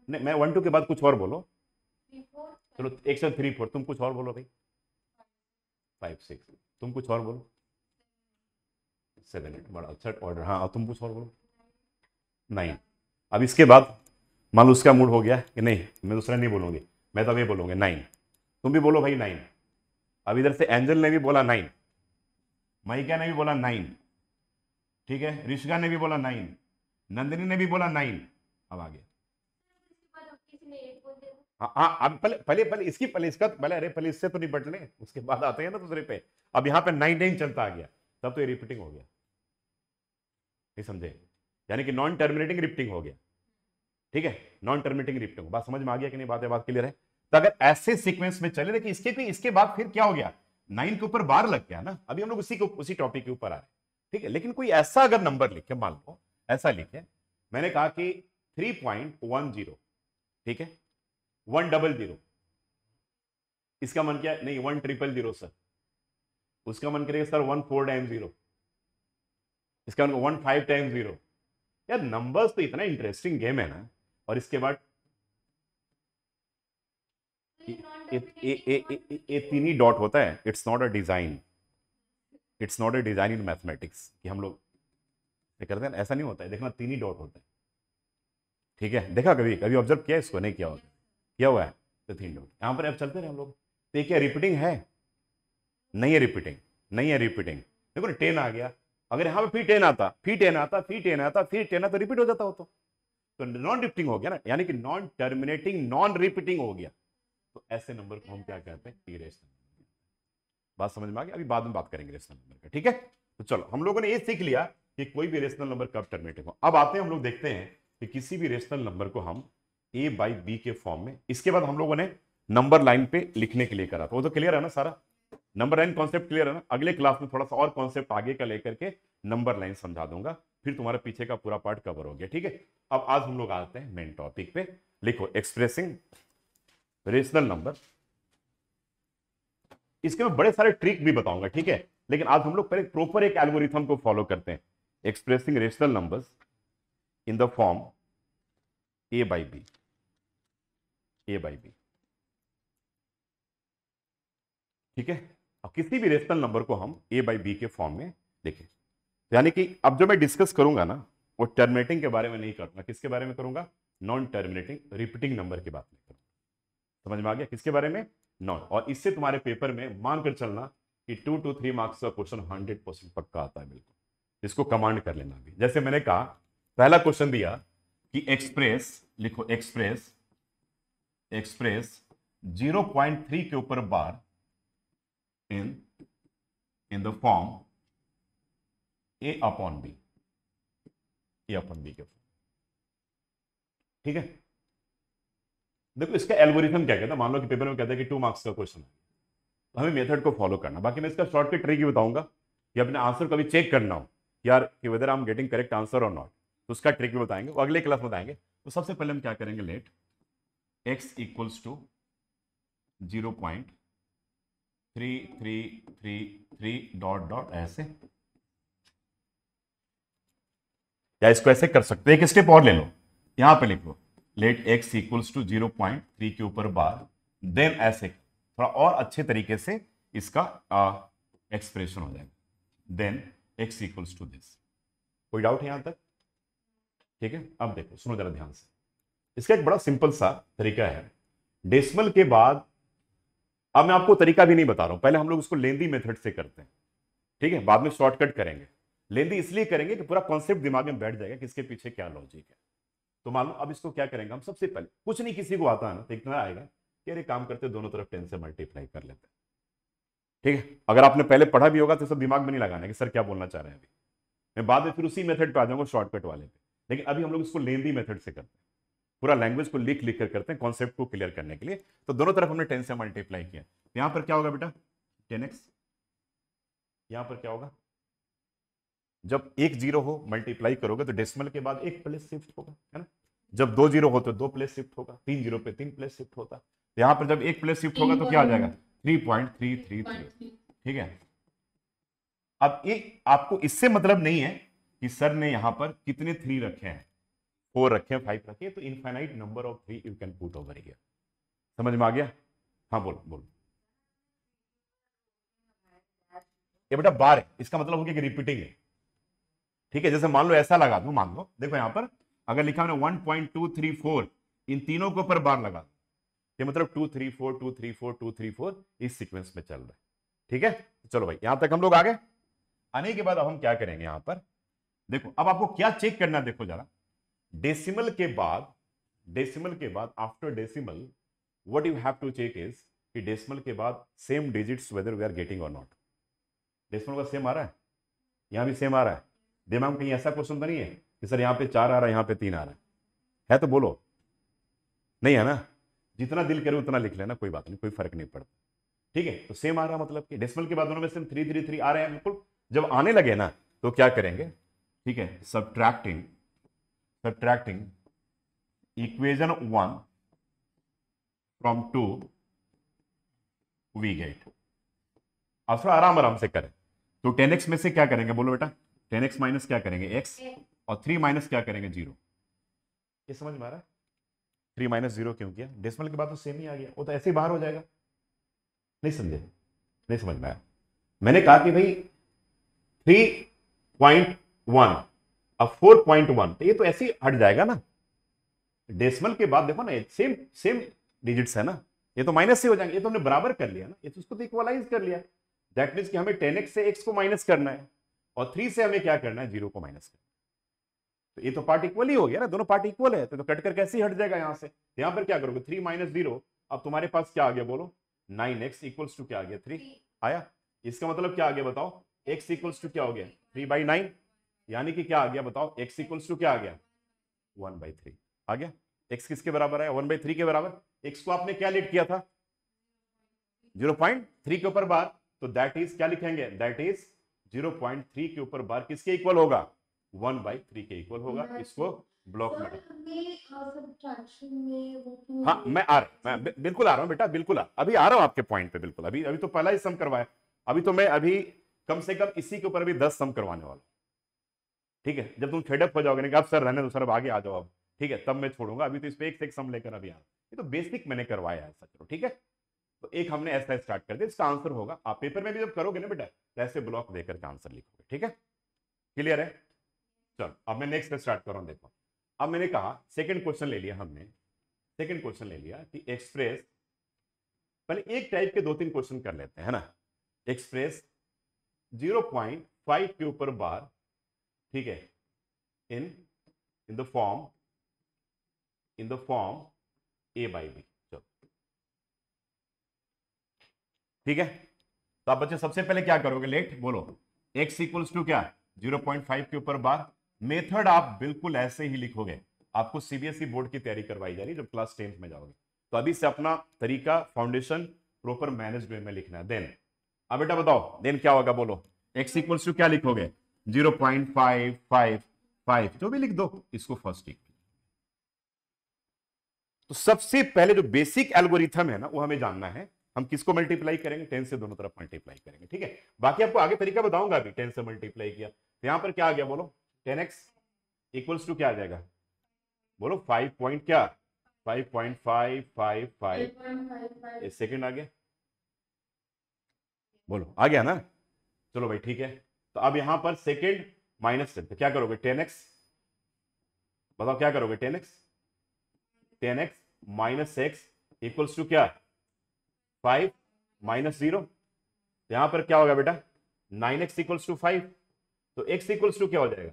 नहीं, मैं 1 2 के बाद कुछ और बोलो। 34 चलो 1 से 3 4, तुम कुछ और बोलो भाई। 5 6, तुम कुछ और बोलो। 7 8, बड़ा अच्छा ऑर्डर। हाँ, अब तुम कुछ और बोलो। 9। अब इसके बाद मान लो उसका मूड हो गया कि नहीं मैं दूसरा नहीं बोलूंगी, मैं तो अभी बोलूंगी 9। तुम भी बोलो भाई 9। अब इधर से एंजल ने भी बोला 9, महिका ने भी बोला 9, ठीक है, ऋषिका ने भी बोला 9, नंदिनी ने भी बोला 9। अब आ गया। किसी ने 8 बोल दिया हाँ हाँ, अब पहले पहले पहले इसकी पहले इसका पहले, अरे पहले इससे तो निपट लें, उसके बाद आते हैं ना दूसरे पे। अब यहाँ पे 9 9 चलता आ गया, तब तो ये रिपीटिंग हो गया। नहीं समझे? यानी कि नॉन टर्मिनेटिंग रिपीटिंग हो गया। ठीक है, नॉन टर्मिनेटिंग रिपीटिंग। बात समझ में आ गया कि नहीं? बात क्लियर है? तो अगर ऐसे सीक्वेंस में चले, देखिए इसके बाद फिर क्या हो गया, 9 के ऊपर बार लग गया ना। अभी हम लोग उसी टॉपिक के ऊपर आ रहे हैं, ठीक है। लेकिन कोई ऐसा अगर नंबर लिखे, मान लो ऐसा लिखे, मैंने कहा कि 3.10, ठीक है, 100, इसका मन क्या है? नहीं 100 सर, उसका मन करेगा सर 14 टाइम्स 0, इसका मन 15 टाइम्स 0। यार नंबर्स तो इतना इंटरेस्टिंग गेम है ना। और इसके बाद ये तीन ही डॉट होता है। It's not a design, it's not a design in mathematics कि हम लोग करते हैं, ऐसा नहीं होता है। देखना, तीन ही डॉट होता है, ठीक है। देखा कभी कभी ऑब्जर्व किया इसको? नहीं किया होगा, किया हुआ है। तो तीन डॉट यहां पर अब चलते रहे हम लोग। तो ये क्या रिपीटिंग है? नहीं है रिपीटिंग, नहीं है रिपीटिंग। देखो ना 10 आ गया, अगर यहां पे फिर 10 आता, फिर 10 आता, फिर 10 आता, फिर 10 आता, तो रिपीट हो जाता हो तो नॉन रिपीटिंग हो गया ना, यानी कि नॉन टर्मिनेटिंग नॉन रिपीटिंग हो गया। तो ऐसे नंबर को हम क्या कहते हैं? इरेशनल। बात समझ में आ गई? अभी बाद में बात करेंगे रेशनल नंबर का, ठीक है। तो चलो हम लोगों ने ये सीख लिया कि कोई भी रेशनल नंबर कब टर्मिनेटिंग हो। अब आते हैं हम लोग देखते हैं कि किसी भी रेशनल नंबर को हम ए बाई बी के फॉर्म में, इसके बाद हम लोगों ने नंबर लाइन पे लिखने के लिए करा था। वो तो क्लियर है ना सारा? नंबर लाइन कॉन्सेप्ट क्लियर है ना? अगले क्लास में थोड़ा सा और कॉन्सेप्ट आगे का लेकर के नंबर लाइन समझा दूंगा, फिर तुम्हारे पीछे का पूरा पार्ट कवर हो गया, ठीक है। अब आज हम लोग आते हैं मेन टॉपिक पे। लिखो एक्सप्रेसिंग रेशनल नंबर। इसके मैं बड़े सारे ट्रिक भी बताऊंगा, ठीक है। लेकिन आज हम लोग पहले प्रॉपर एक एल्गोरिथम को फॉलो करते हैं। Expressing rational numbers in the form A by B, A by B, ठीक है। अब किसी भी रेशनल नंबर को हम ए बाई बी के फॉर्म में लिखें, यानी कि अब जो मैं डिस्कस करूंगा ना, वो टर्मिनेटिंग के बारे में नहीं करूंगा। किसके बारे में करूंगा? नॉन टर्मिनेटिंग रिपीटिंग नंबर की बात नहीं करूंगा। समझ में आ गया? किसके बारे में? नॉन। और इससे तुम्हारे पेपर में मानकर चलना कि 2 to 3 मार्क्स का क्वेश्चन 100% पक्का आता है, बिल्कुल। इसको कमांड कर लेना भी। जैसे मैंने कहा, पहला क्वेश्चन दिया कि एक्सप्रेस, लिखो एक्सप्रेस, एक्सप्रेस 0.3 के ऊपर bar in the form A upon B, A upon B के फॉर्म, ठीक है। देखो इसका एल्गोरिथम क्या कहता है, मान लो कि पेपर में कहता है कि 2 मार्क्स का क्वेश्चन है, तो हमें मेथड को फॉलो करना। बाकी मैं इसका शॉर्टकट ट्रिक ही बताऊंगा कि अपने आंसर को भी चेक करना हो यार कि whether I am getting correct answer और नॉट, तो उसका ट्रिक भी बताएंगे, वो अगले क्लास में बताएंगे। तो सबसे पहले हम क्या करेंगे, let x equals to 0.3333 dot dot ऐसे, या इसको ऐसे कर सकते हैं, एक स्टेप और ले लो, यहां पे लिख लो लेट x इक्वल्स टू 0.3 के ऊपर बार, देन ऐसे थोड़ा और अच्छे तरीके से इसका एक्सप्रेशन हो जाएगा, then x equals to this. कोई डाउट है यहां तक? ठीक है। अब देखो, सुनो जरा ध्यान से। इसका एक बड़ा सिंपल सा तरीका है डेसिमल के बाद। अब मैं आपको तरीका भी नहीं बता रहा हूं, पहले हम लोग उसको लेंदी मेथड से करते हैं, ठीक है। बाद में शॉर्टकट करेंगे। लेंदी इसलिए करेंगे कि पूरा कॉन्सेप्ट दिमाग में बैठ जाएगा कि इसके पीछे क्या लॉजिक है। तो मान लो अब इसको क्या करेंगे हम, सबसे पहले कुछ नहीं, किसी को आता है ना, तो इतना आएगा कि अरे काम करते दोनों तरफ 10 से मल्टीप्लाई कर लेते हैं, ठीक है। अगर आपने पहले पढ़ा भी होगा तो सब दिमाग में नहीं लगाना कि सर क्या बोलना चाह रहे हैं। अभी मैं बाद में फिर उसी मेथड पे आ जाऊंगा, शॉर्टकट वाले पे। लेकिन अभी हम लोग इसको लेंदी मेथड से करते हैं, पूरा लैंग्वेज को लिख लिख कर करते हैं कॉन्सेप्ट को क्लियर करने के लिए। तो दोनों तरफ हमने 10 से मल्टीप्लाई किया, तो यहां पर क्या होगा बेटा, 10x। यहां पर क्या होगा, जब एक जीरो हो मल्टीप्लाई करोगे तो डेसिमल के बाद एक प्लेस शिफ्ट होगा, है ना। जब 2 जीरो हो तो 2 प्लेस शिफ्ट होगा, 3 जीरो पे 3 प्लेस शिफ्ट होता। तो यहां पर जब एक प्लेस शिफ्ट होगा तो क्या आ जाएगा, 3.333, ठीक है। अब एक आपको इससे मतलब नहीं है कि सर ने यहां पर कितने 3 रखे हैं, 4 रखे हैं, 5 रखे हैं, तो infinite number of 3 you can put over here. समझ में आ गया? हाँ बोलो बोलो। ये बेटा बार है, इसका मतलब हो गया कि रिपीटिंग है, ठीक है। जैसे मान लो ऐसा लगा दो, मान लो देखो यहां पर अगर लिखा मैंने 1.234, इन तीनों के ऊपर बार लगा दो, ये मतलब 234 234 234 इस सीक्वेंस में चल रहा है, ठीक है। चलो भाई यहां तक हम लोग आ गए। आने के बाद अब हम क्या करेंगे, यहां पर देखो अब आपको क्या चेक करना है, देखो जरा डेसिमल के बाद, डेसिमल के बाद after decimal what you have to check is कि डेसिमल के बाद same digits whether we are getting or not. Decimal का सेम आ रहा है, यहां भी सेम आ रहा है। दिमाग में कहीं ऐसा क्वेश्चन तो नहीं है कि सर यहाँ पे 4 आ रहा है, यहाँ पे 3 आ रहा है तो बोलो नहीं है ना, जितना दिल करे उतना लिख लेना, कोई बात नहीं, कोई फर्क नहीं पड़ता। ठीक है, तो सेम आ रहा, मतलब कि डेसिमल के बाद दोनों में से 333 आ रहे हैं बिल्कुल। जब आने लगे ना तो क्या करेंगे, ठीक है, subtracting subtracting equation 1 from 2 we get. अब थोड़ा आराम आराम से करें। तो 10x में से क्या करेंगे बोलो बेटा, 10x माइनस क्या करेंगे x, और 3 माइनस क्या करेंगे 0। ये समझ में आ रहा है? 3 माइनस 0 क्यों किया, डेसिमल के बाद तो सेम ही आ गया, वो तो ऐसे ही बाहर हो जाएगा। नहीं समझे, नहीं समझ में आया? मैंने कहा कि भाई 3.1 अब 4.1, तो ये तो ऐसे ही हट जाएगा ना, डेसिमल के बाद देखो ना सेम सेम डिजिट्स है ना, ये तो माइनस से हो जाएंगे, ये तो हमने बराबर कर लिया ना, ये तो उसको तो इक्वलाइज कर लिया। दैट मीन्स कि हमें 10x से x को माइनस करना है, और 3 से हमें क्या करना है, 0 को माइनस करना है। तो ये तो पार्ट इक्वल ही हो गया ना, दोनों पार्ट इक्वल है, तो कट कर कैसे ही हट जाएगा यहां से। यहां पर क्या करोगे, 3 माइनस 0, अब तुम्हारे पास क्या आ गया बोलो, 9x इक्वल्स टू क्या आ गया, 3 आया। इसका मतलब क्या आ गया बताओ, x इक्वल्स टू क्या हो गया, 3/9, यानी कि क्या आ गया बताओ, x इक्वल्स टू क्या आ गया, 1/3 आ गया। x किसके बराबर है, 1/3 के बराबर। x को आपने क्या लेट किया था, 0.3 के ऊपर बार, तो दैट इज क्या लिखेंगे, दैट इज 0.3 के ऊपर बार किसके इक्वल होगा, 1/3 के इक्वल होगा। इसको ब्लॉक में सब्ट्रैक्शन में वो हाँ मैं आ रहा, मैं बिल्कुल आ रहा हूँ बेटा, बिल्कुल अभी आ रहा हूँ आपके पॉइंट पे बिल्कुल। अभी अभी तो पहला ही सम करवाया, अभी तो मैं अभी कम से कम इसी के ऊपर अभी 10 सम करवाने वाला। ठीक है, जब तुम फेडअप हो जाओगे ना कि अब सर रहने दो सर, अब आगे आ जाओ अब, ठीक है, तब मैं छोड़ूंगा। अभी तो इस पे एक से एक सम लेकर अभी आ रहा हूं। ये तो बेसिक मैंने करवाया है, ऐसा करो ठीक है। तो एक हमने ऐसा स्टार्ट कर दिया, इसका आंसर होगा, आप पेपर में भी जब करोगे ना बेटा, तो ऐसे ब्लॉक देकर के आंसर लिखोगे, ठीक है, क्लियर है। चलो अब मैं नेक्स्ट स्टार्ट कर रहा हूं, देखो। अब मैंने कहा सेकंड क्वेश्चन ले लिया हमने, सेकंड क्वेश्चन ले लिया कि एक्सप्रेस, पहले एक टाइप के 2-3 क्वेश्चन कर लेते हैं, है ना। एक्सप्रेस 0.5 के ऊपर बार, ठीक है, इन इन द फॉर्म a/b। चलो ठीक है, तो आप बच्चे सबसे पहले क्या करोगे, लेट बोलो, x इक्वल्स टू क्या, 0.5 के ऊपर बार। मेथड आप बिल्कुल ऐसे ही लिखोगे, आपको सीबीएसई बोर्ड की तैयारी करवाई जा रही है जब क्लास 10th में जाओगे, तो अभी से अपना तरीका फाउंडेशन प्रॉपर मैनेज वे में लिखना है। देन अब बेटा बताओ, देन क्या होगा बोलो, x इक्वल्स टू क्या लिखोगे, 0.555 जो भी लिख दो, इसको फर्स्ट लिख। तो सबसे पहले जो बेसिक एल्गोरिथम है ना, वो हमें जानना है। हम किसको मल्टीप्लाई करेंगे, 10 से दोनों तरफ मल्टीप्लाई करेंगे, ठीक है। बाकी आपको आगे तरीका बताऊंगा, अभी 10 से मल्टीप्लाई किया तो यहां पर क्या आ गया बोलो, 10x इक्वल्स टू क्या आ जाएगा बोलो, 5 पॉइंट क्या, 5.555 सेकेंड आ गया, बोलो आ गया ना। चलो भाई ठीक है, तो अब यहां पर सेकेंड माइनस से तो क्या करोगे, 10x, बताओ क्या करोगे, 10x minus x equals to क्या, 5 माइनस 0। यहां पर क्या होगा बेटा, 9x इक्वल्स टू 5, तो x इक्वल्स टू क्या हो जाएगा,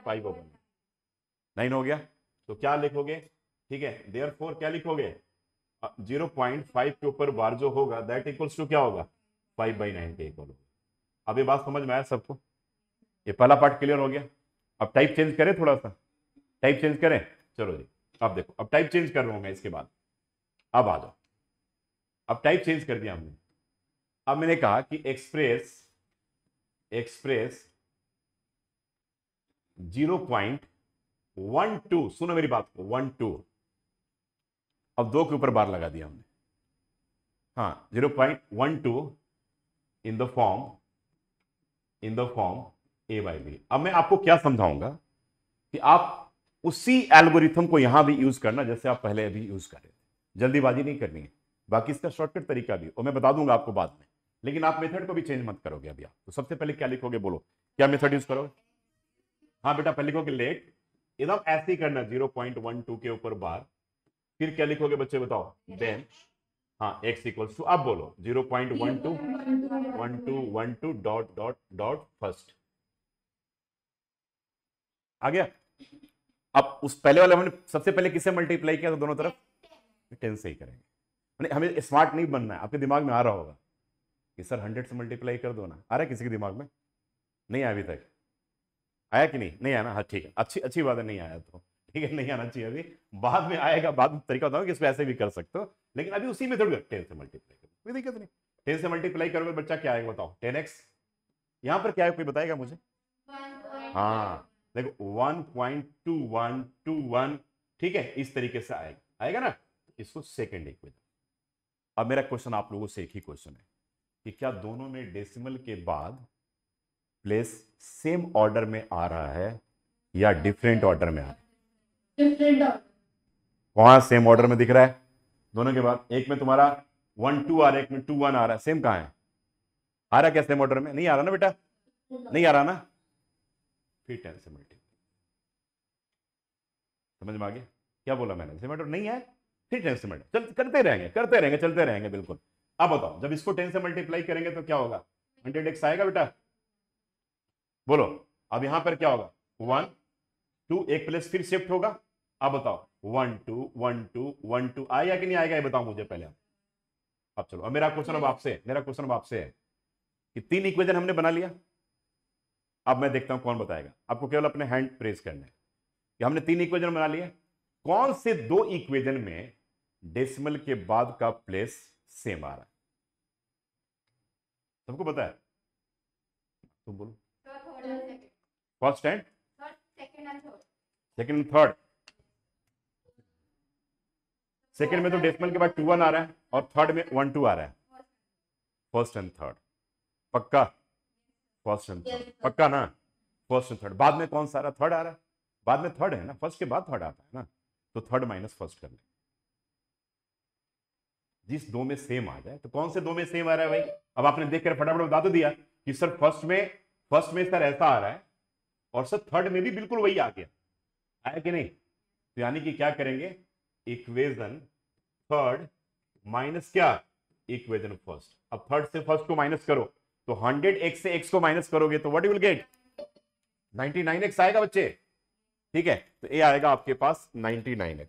5/9 हो गया। तो क्या लिखोगे, ठीक है, देयरफॉर क्या लिखोगे, 0.5 के ऊपर बार जो होगा दैट इक्वल्स टू क्या होगा, 5/9 के इक्वल होगा। अब ये बात समझ में आया सबको, ये पहला पार्ट क्लियर हो गया। अब टाइप चेंज करें, थोड़ा सा टाइप चेंज करें, चलो जी। अब देखो, अब टाइप चेंज कर रहा हूं मैं इसके बाद, अब आ जाओ। अब टाइप चेंज कर दिया हमने। अब मैंने कहा कि एक्सप्रेस 0.12, सुनो मेरी बात को, 12, अब 2 के ऊपर बार लगा दिया हमने, हाँ 0.12 इन द फॉर्म a/b। अब मैं आपको क्या समझाऊंगा कि आप उसी एल्गोरिथम को यहां भी यूज करना जैसे आप पहले अभी यूज कर रहे थे, जल्दीबाजी नहीं करनी है। बाकी इसका शॉर्टकट तरीका भी और मैं बता दूंगा आपको बाद में, लेकिन आप मेथड को भी चेंज मत करोगे अभी। आप तो सबसे पहले क्या लिखोगे बोलो, क्या मेथड यूज करोगे, हाँ बेटा पहले लिखोगे लेट, एकदम ऐसे ही करना, 0.12 के ऊपर बार, फिर क्या लिखोगे बच्चे बताओ, देन हाँ x इक्वल्स टू, अब बोलो 0.12 डॉट डॉट डॉट फर्स्ट, आ गया। अब उस पहले वाले हमने सबसे पहले किससे मल्टीप्लाई किया, तो दोनों तरफ 10 से ही करेंगे। हमें स्मार्ट नहीं बनना है, आपके दिमाग में आ रहा होगा कि सर 100 से मल्टीप्लाई कर दो ना, आ रहा है किसी के दिमाग में, नहीं आया अभी तक, आया कि नहीं, नहीं आया ना, हाँ ठीक है, अच्छी अच्छी बात है, नहीं आया तो ठीक है, नहीं आना चाहिए अभी, बाद में आएगा, बाद में तरीका बताऊंगा कि इसको ऐसे भी कर सकते हो, लेकिन अभी उसी मेथड में 10 से मल्टीप्लाई करो, कोई दिक्कत नहीं। 10 से मल्टीप्लाई करोगे बच्चा क्या आएगा बताओ, 10x, यहां पर क्या है कोई बताएगा मुझे? हाँ देखो 1.2121, ठीक है, इस तरीके से आएगा, आएगा ना, इसको सेकेंड इक्वेशन। अब मेरा क्वेश्चन आप लोगों से एक ही क्वेश्चन है कि क्या दोनों में डेसिमल के बाद प्लेस सेम ऑर्डर में आ रहा है या डिफरेंट ऑर्डर में आ रहा है? Different order. वहां सेम ऑर्डर में दिख रहा है दोनों के बाद, एक में तुम्हारा 1 2 आ रहा है, एक में 2 1 आ रहा है, सेम कहां है? आ रहा है क्या सेम ऑर्डर में? नहीं आ रहा ना बेटा, नहीं आ रहा ना, फिर 10 से मल्टीप्लाई। समझ में आ गया क्या बोला मैंने? सेम ऑर्डर नहीं है, फिर 10 से मल्टीप्लाई, चल करते रहेंगे करते रहेंगे चलते रहेंगे, बिल्कुल। अब बताओ जब इसको 10 से मल्टीप्लाई करेंगे तो क्या होगा? 100x आएगा बेटा, बोलो। अब यहां पर क्या होगा? 1 2, एक प्लेस फिर शिफ्ट होगा। अब बताओ 1 2 1 2 1 2 आएगा कि नहीं आएगा, ये बताओ मुझे पहले। अब चलो, अब मेरा क्वेश्चन अब आपसे है कि 3 इक्वेशन हमने बना लिया, अब मैं देखता हूं कौन बताएगा। आपको केवल अपने हैंड प्रेस करने हैं कि हमने 3 इक्वेशन बना लिए, कौन से 2 इक्वेशन में डेसिमल के बाद का प्लेस सेम आ रहा है? सबको पता है? तुम बोलो। First and second and third. Second में तो डेसिमल के बाद 2 1 आ रहा है और थर्ड में 1 2 आ रहा है, फर्स्ट एंड थर्ड पक्का? फर्स्ट एंड थर्ड पक्का ना? फर्स्ट एंड थर्ड, बाद में कौन सा आ रहा है? थर्ड आ रहा है, बाद में थर्ड है ना, फर्स्ट के बाद थर्ड आता है ना, तो थर्ड माइनस फर्स्ट कर ले। जिस दो में सेम आ जाए, तो कौन से दो में सेम आ रहा है भाई? अब आपने देख कर फटाफट बता तो दिया कि सर फर्स्ट में सर ऐसा आ रहा है और सर थर्ड में भी बिल्कुल वही आ गया, आया कि नहीं? तो यानी कि क्या करेंगे, इक्वेशन थर्ड माइनस क्या, इक्वेशन फर्स्ट। अब थर्ड से फर्स्ट को माइनस करो तो 100x से x को माइनस करोगे तो what you will get, 99x आएगा बच्चे, ठीक है? तो ये आएगा आपके पास 99x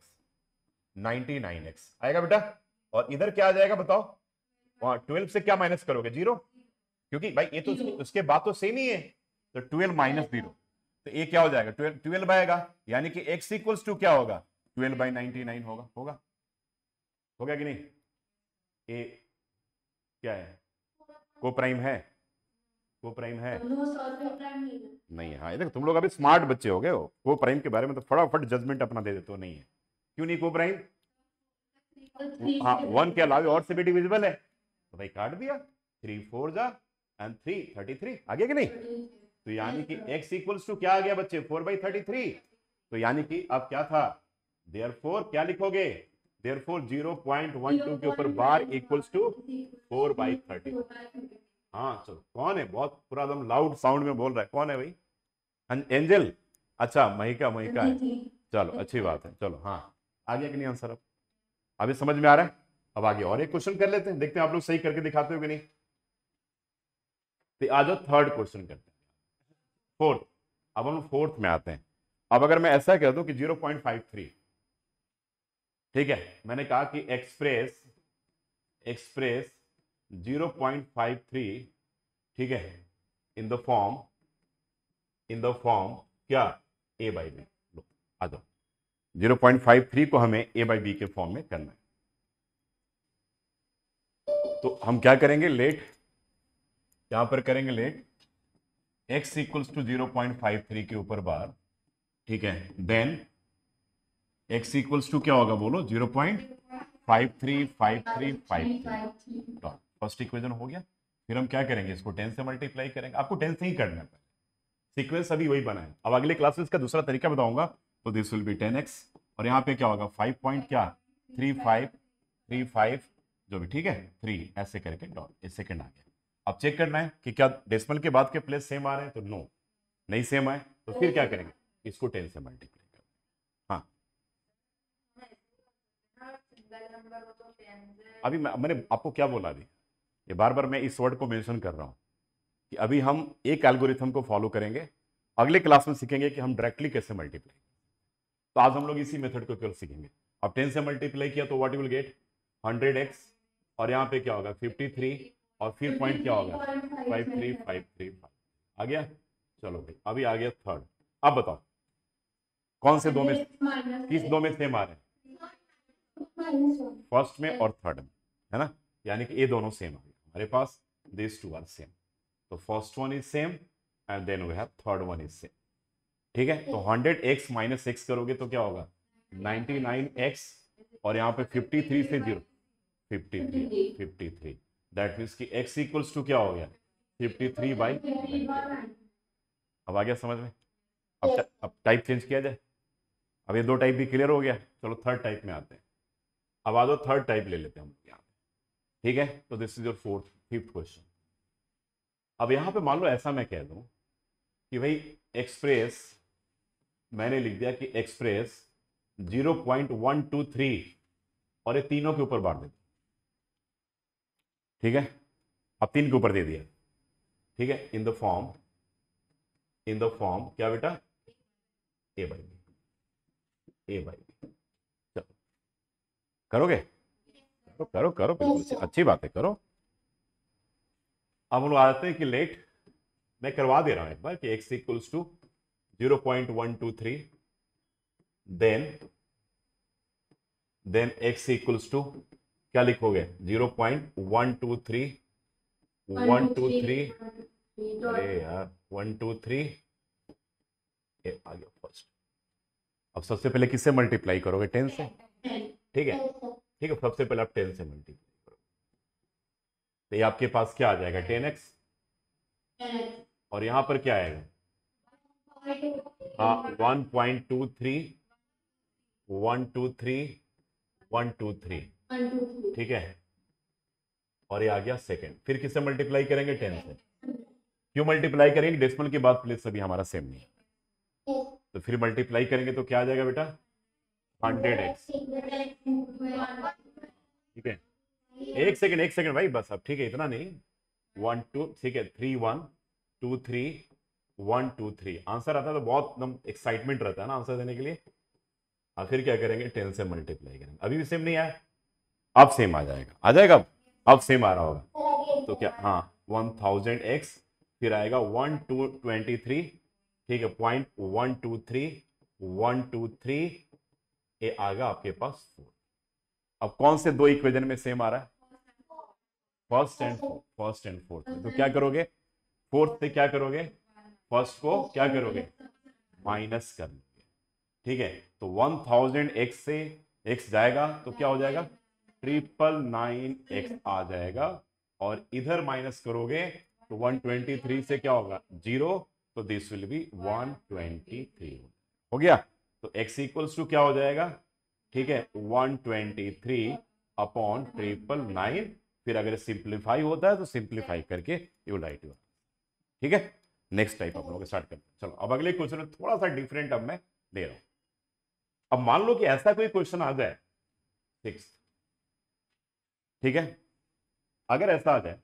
आएगा बेटा। और इधर क्या आ जाएगा बताओ, 12 से क्या माइनस करोगे? 0, क्योंकि भाई ये तो उसके बाद तो सेम ही है, तो 12 माइनस 0, तो ये क्या हो जाएगा, 12 आएगा, यानी कि x इक्वल्स टू क्या होगा, 12/99 होगा हो गया कि नहीं? ए क्या है, को प्राइम है, को प्राइम है नहीं? हाँ देखो तुम लोग अभी स्मार्ट बच्चे हो गए हो, को प्राइम के बारे में तो फटाफट जजमेंट अपना दे देते हो, नहीं है, क्यों नहीं को प्राइम? हाँ 1 के अलावा और से भी डिविजिबल है, तो भाई काट दिया, 3 4 जा एंड 3 33 आ गया कि नहीं? तो यानी कि x इक्वल्स टू क्या आ गया बच्चे, 4/33। तो यानी कि अब क्या था, देयरफॉर क्या लिखोगे, देयरफॉर 0.12 के ऊपर बार इक्वल्स टू 4/30। हाँ चलो, कौन है बहुत पूरा एकदम लाउड साउंड में बोल रहा है, कौन है भाई? एंजल, अच्छा महिका है, चलो अच्छी बात है, चलो हाँ आ गया कि नहीं आंसर? अब अभी समझ में आ रहा है? अब आगे और एक क्वेश्चन कर लेते हैं, देखते हैं आप लोग सही करके दिखाते हो कि नहीं। तो आ जाओ थर्ड क्वेश्चन करते हैं, फोर्थ। अब हम फोर्थ में आते हैं। अब अगर मैं ऐसा कह दूं कि 0.53, ठीक है, मैंने कहा कि एक्सप्रेस 0.53, ठीक है, इन द फॉर्म क्या, a/b। आ जाओ, 0.53 को हमें a/b के फॉर्म में करना है, तो हम क्या करेंगे, लेट यहां पर करेंगे, लेट x इक्वल्स टू 0.53 के ऊपर बार, ठीक है, देन x इक्वल्स टू क्या होगा बोलो, 0.535353। फर्स्ट इक्वेशन हो गया। फिर हम क्या करेंगे, इसको 10 से मल्टीप्लाई करेंगे, आपको 10 से ही करना है, सीक्वेंस अभी वही बना है। अब अगले क्लासेस का दूसरा तरीका बताऊंगा, तो दिस विल बी 10x, और यहाँ पे क्या होगा 5 पॉइंट क्या 3535 जो भी, ठीक है, 3 ऐसे करके डॉट, ये सेकंड आ गया। अब चेक करना है कि क्या डेसिमल के बाद के प्लेस सेम आ रहे हैं, तो नो नहीं सेम आए, तो फिर क्या करेंगे, इसको 10 से मल्टीप्लाई करेंगे। हाँ अभी मैंने आपको क्या बोला, अभी ये बार बार मैं इस वर्ड को मेंशन कर रहा हूं कि अभी हम एक एल्गोरिथम को फॉलो करेंगे, अगले क्लास में सीखेंगे कि हम डायरेक्टली कैसे मल्टीप्लाई। तो आज हम लोग इसी मेथड को केवल सीखेंगे। अब 10 से मल्टीप्लाई किया तो what you will get 100x, और यहाँ पे क्या होगा 53, और फिर पॉइंट क्या होगा 53535 आ गया। चलो भाई अभी आ गया थर्ड। अब बताओ कौन से दो में, minus किस दो में सेम आ रहे हैं? minus 1. फर्स्ट में और थर्ड में, है ना, यानी कि ये दोनों सेम आ गए हमारे पास, दिस टू आर सेम, तो first one is same and then we have third one is same, ठीक है। तो 100x माइनस एक्स करोगे तो क्या होगा, 99x, और यहाँ पे 53 से 0, 53, दैट मीन्स कि x इक्वल्स टू क्या हो गया, 53/90। अब आ गया समझ में? अब टाइप चेंज किया जाए। अब ये दो टाइप भी क्लियर हो गया, चलो थर्ड टाइप में आते हैं। अब आ जाओ थर्ड टाइप ले लेते हैं हम यहाँ पे, ठीक है। तो this is your fifth question. अब यहाँ पे मान लो ऐसा मैं कह दूं कि भाई एक्सप्रेस, मैंने लिख दिया कि एक्सप्रेस 0.123 और ये तीनों के ऊपर बांट देते, ठीक है। अब 3 के ऊपर दे दिया, ठीक है, इन द फॉर्म क्या बेटा, a बाई बी। चलो करोगे, करो बिल्कुल अच्छी बात है, करो। अब हम लोग आते हैं कि लेट, मैं करवा दे रहा हूं एक बार कि x equals to 0.123, then x equals to क्या लिखोगे, 0.123, 123, अरे यार 123, आ गया फर्स्ट। अब सबसे पहले किससे मल्टीप्लाई करोगे, 10 से, ठीक है, ठीक है। सबसे पहले आप 10 से मल्टीप्लाई करो, तो ये आपके पास क्या आ जाएगा, 10x, और यहां पर क्या आएगा, हाँ 1.23, 123, ठीक है, और ये आ गया सेकंड। फिर किससे मल्टीप्लाई करेंगे, 10 से। क्यों मल्टीप्लाई करेंगे, डेसिमल के बाद प्लेस सभी हमारा सेम नहीं है, तो फिर मल्टीप्लाई करेंगे तो क्या आ जाएगा बेटा, 100x, ठीक है। एक सेकंड भाई बस, अब ठीक है, इतना नहीं, 1 2, ठीक है, 3 1 2 3 1 2 3 आंसर आता है तो बहुत एकदम एक्साइटमेंट रहता है ना आंसर देने के लिए। आखिर क्या करेंगे, 10 से मल्टीप्लाई करेंगे, अभी भी सेम नहीं आया, अब सेम आ जाएगा, अब सेम आ रहा होगा, तो क्या, हाँ 1000x, फिर आएगा 1223, ठीक है, 0.123, ये आएगा आपके पास 4। अब कौन से दो इक्वेशन में सेम आ रहा है, फर्स्ट एंड फोर्थ, तो क्या करोगे, फोर्थ से क्या करोगे, फर्स्ट को क्या करोगे, माइनस कर लोगे, ठीक है। तो 1000x से x जाएगा तो क्या हो जाएगा, 999x आ जाएगा, और इधर माइनस करोगे तो 123 से क्या होगा, 0, तो दिस विल बी 123 हो गया। तो x इक्वल्स टू क्या हो जाएगा, ठीक है, 123 अपॉन 999, फिर अगर सिंप्लीफाई होता है तो सिंप्लीफाई करके यू राइट यूर, ठीक है। नेक्स्ट टाइप हम लोग स्टार्ट करते हैं। चलो अब अगले क्वेश्चन में थोड़ा सा डिफरेंट अब मैं दे रहा हूं। अब मान लो कि ऐसा कोई क्वेश्चन आ जाए 6, ठीक है, अगर ऐसा आ जाए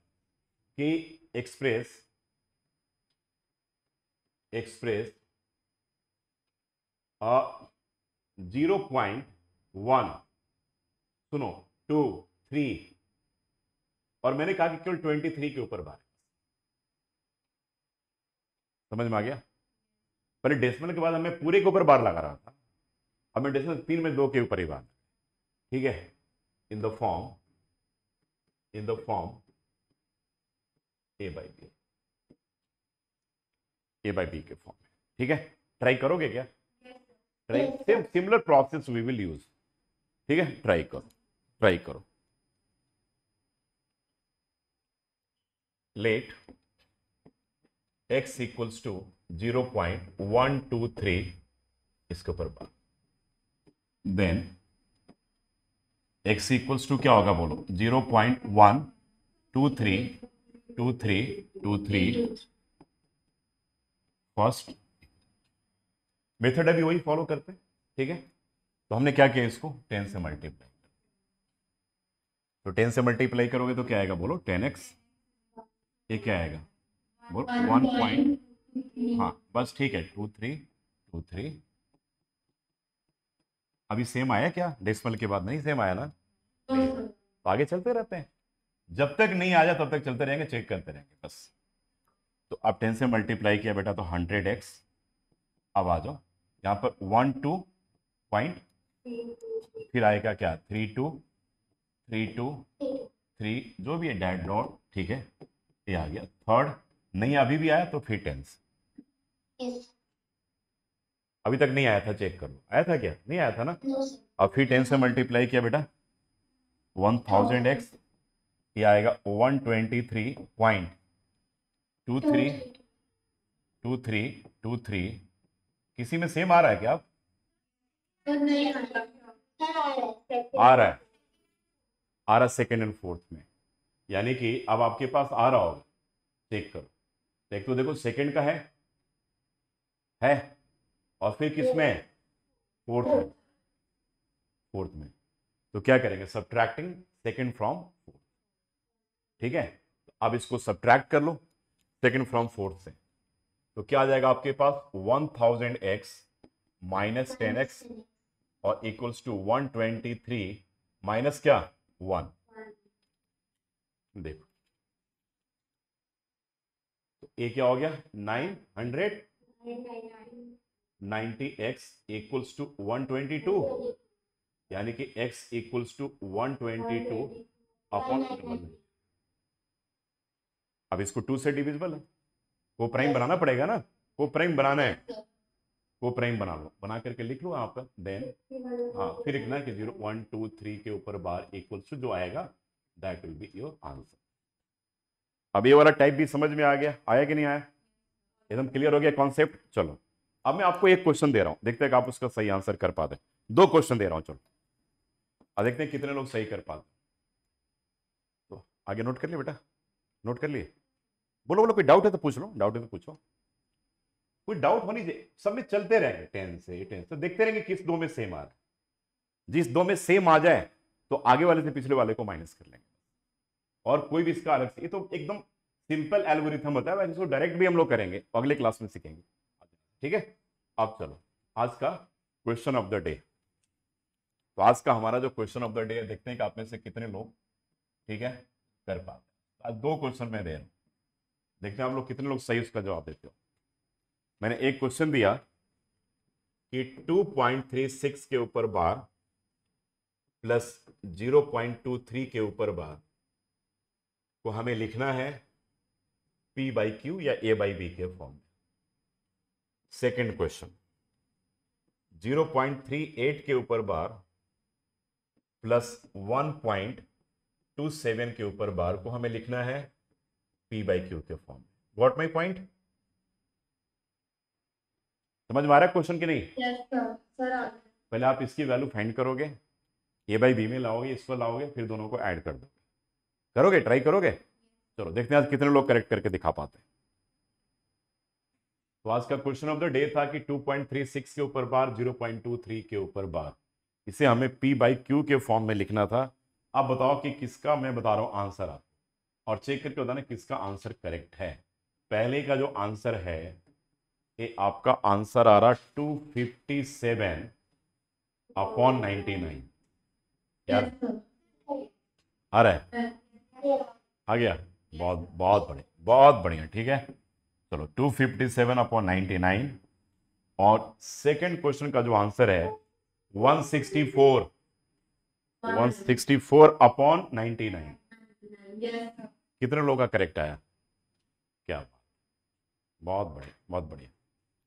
कि एक्सप्रेस 0.1, सुनो, 2 3, और मैंने कहा कि केवल 23 के ऊपर बार, समझ में आ गया। पहले डेसिमल के बाद हमें पूरे के ऊपर बार लगा रहा था, अब मैं डेसिमल 3 में 2 के ऊपर ही बार, ठीक है, in the form a by B के फॉर्म में, ठीक है। ट्राई करोगे क्या, try, same similar process we will use, ठीक है, ट्राई करो। लेट x इक्वल्स टू 0.123, इसके ऊपर बार, देन x इक्वल्स टू क्या होगा बोलो, 0.123 फर्स्ट मेथड अभी वही फॉलो करते हैं, ठीक है। तो हमने क्या किया, इसको 10 से मल्टीप्लाई, तो 10 से मल्टीप्लाई करोगे तो क्या आएगा बोलो, 10x, ये क्या आएगा बोलो 1 पॉइंट, हाँ बस ठीक है, 2 3, अभी सेम आया क्या, डेसिमल के बाद नहीं सेम आया ना, तो आगे चलते रहते हैं, जब तक नहीं आ जाए तब तक चलते रहेंगे, चेक करते रहेंगे बस। तो अब 10 से मल्टीप्लाई किया बेटा तो 100x, अब आ जाओ यहाँ पर 1 2 पॉइंट, फिर आएगा क्या 3 2 3 2 3, जो भी है डैट डॉट, ठीक है, ये आ गया। थर्ड नहीं अभी भी आया तो फिर टेंस। Yes. अभी तक नहीं आया था, चेक कर लो, आया था क्या, नहीं आया था ना। No, sir. अब फिर 10 से मल्टीप्लाई किया बेटा 1000x, ये आएगा 123.2323, किसी में सेम आ रहा है क्या आप? नहीं आ रहा। आ रहा है, आ रहा सेकेंड एंड फोर्थ में, यानी कि अब आपके पास आ रहा होगा, चेक करो। देख तो देखो सेकेंड का है और फिर किस में, फोर्थ में, फोर्थ में। तो क्या करेंगे, सब्ट्रैक्टिंग सेकेंड फ्रॉम फोर्थ, ठीक है। तो अब इसको सब्ट्रैक्ट कर लो सेकेंड फ्रॉम फोर्थ से, तो क्या आ जाएगा आपके पास 1000x माइनस 10x और इक्वल्स टू 123 माइनस क्या 1। देखो तो ये क्या हो गया 990x इक्वल्स टू 122, यानी कि x इक्वल्स टू 122 अपॉन 1। अब इसको 2 से डिविजिबल है, को प्राइम बनाना पड़ेगा ना, को प्राइम बनाना है, को प्राइम बना लो, बना करके लिख लो यहाँ पर देन। हाँ फिर लिखना कि 0 1 2 3 के ऊपर बार इक्वल्स टू जो आएगा that will be your answer. अब ये वाला टाइप भी समझ में आ गया, आया कि नहीं आया, एकदम क्लियर हो गया कॉन्सेप्ट। चलो अब मैं आपको एक क्वेश्चन दे रहा हूं, देखते हैं कि आप उसका सही आंसर कर पाते। दो क्वेश्चन दे रहा हूं, चलो अब देखते हैं कितने लोग सही कर पाते। तो आगे नोट कर लिए बेटा, नोट कर लिए, बोलो बोलो, कोई डाउट है तो पूछ लो, डाउट है तो पूछो, कोई डाउट होनी चाहिए, सब में चलते रहेंगे 10 से 10 से, देखते रहेंगे किस दो में सेम आ रहा है। जिस दो में सेम आ जाए तो आगे वाले से पिछले वाले को माइनस कर लेंगे, और कोई भी इसका अलग से, ये तो एकदम सिंपल एल्गोरिथम होता है, इसको डायरेक्ट भी हम लोग करेंगे, अगले क्लास में सीखेंगे, ठीक है। अब चलो आज का क्वेश्चन ऑफ द डे। तो आज का हमारा जो क्वेश्चन ऑफ द डे है, देखते हैं कि आप में से कितने लोग ठीक है कर पाते। आज दो क्वेश्चन मैं दे रहा हूं, देखते हैं आप लोग कितने लोग सही उसका जवाब देते हो। मैंने एक क्वेश्चन दिया कि 2.36 के ऊपर बार प्लस 0.23 के ऊपर बार को हमें लिखना है P बाई क्यू या A बाई बी के फॉर्म में। सेकेंड क्वेश्चन 0.38 के ऊपर बार प्लस 1.27 के ऊपर बार को हमें लिखना है P बाई क्यू के फॉर्म में। गॉट माई पॉइंट, समझ में आ रहा है क्वेश्चन की नहीं? Yes, sir. Sir, पहले आप इसकी वैल्यू फाइंड करोगे, A बाई बी में लाओगे, इसको लाओगे, फिर दोनों को ऐड कर दोगे, करोगे, ट्राई करोगे। चलो देखते हैं आज कितने लोग करेक्ट करके दिखा पाते हैं। तो आज का क्वेश्चन ऑफ द डे था कि 2.36 के ऊपर बार 0.23 के ऊपर बार, इसे हमें P बाई क्यू के फॉर्म में लिखना था। अब बताओ कि किसका, मैं बता रहा हूं आंसर आप, और चेक करके बताना किसका आंसर करेक्ट है। पहले का जो आंसर है ये आपका आंसर आ रहा 257 अपॉन 99 यार, yes, sir. आ रहा है, आ गया, बहुत बहुत बढ़िया, बहुत बढ़िया, ठीक है। चलो 257 अपॉन 99, और सेकंड क्वेश्चन का जो आंसर है 164 अपॉन 99। Yes, sir. कितने लोगों का करेक्ट आया, क्या बात, बहुत बढ़िया, बहुत बढ़िया,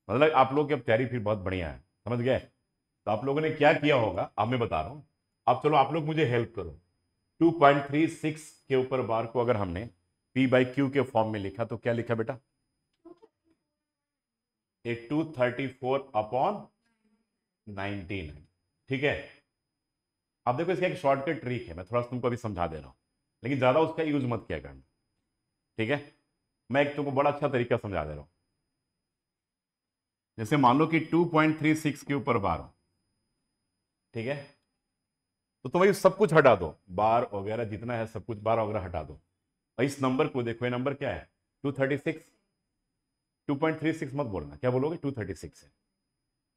मतलब आप लोग की अब तैयारी फिर बहुत बढ़िया है, समझ गए। तो आप लोगों ने क्या किया होगा अब मैं बता रहा हूं। अब चलो आप लोग मुझे हेल्प करो, 2.36 के ऊपर बार को अगर हमने P बाई क्यू के फॉर्म में लिखा तो क्या लिखा बेटा, 234 अपॉन 99, ठीक है। अब देखो इसका एक शॉर्टकट ट्रिक है, मैं थोड़ा सा तुमको अभी समझा दे रहा हूं, लेकिन ज्यादा उसका यूज मत किया करना, ठीक है। मैं एक तुमको बड़ा अच्छा तरीका समझा दे रहा हूं। जैसे मान लो कि 2.36 के ऊपर बार हो, ठीक है, तो तुम सब कुछ हटा दो, बार वगैरह जितना है सब कुछ बार वगैरह हटा दो, और इस नंबर को देखो, ये नंबर क्या है 236, 2.36 मत बोलना, क्या बोलोगे 236 है,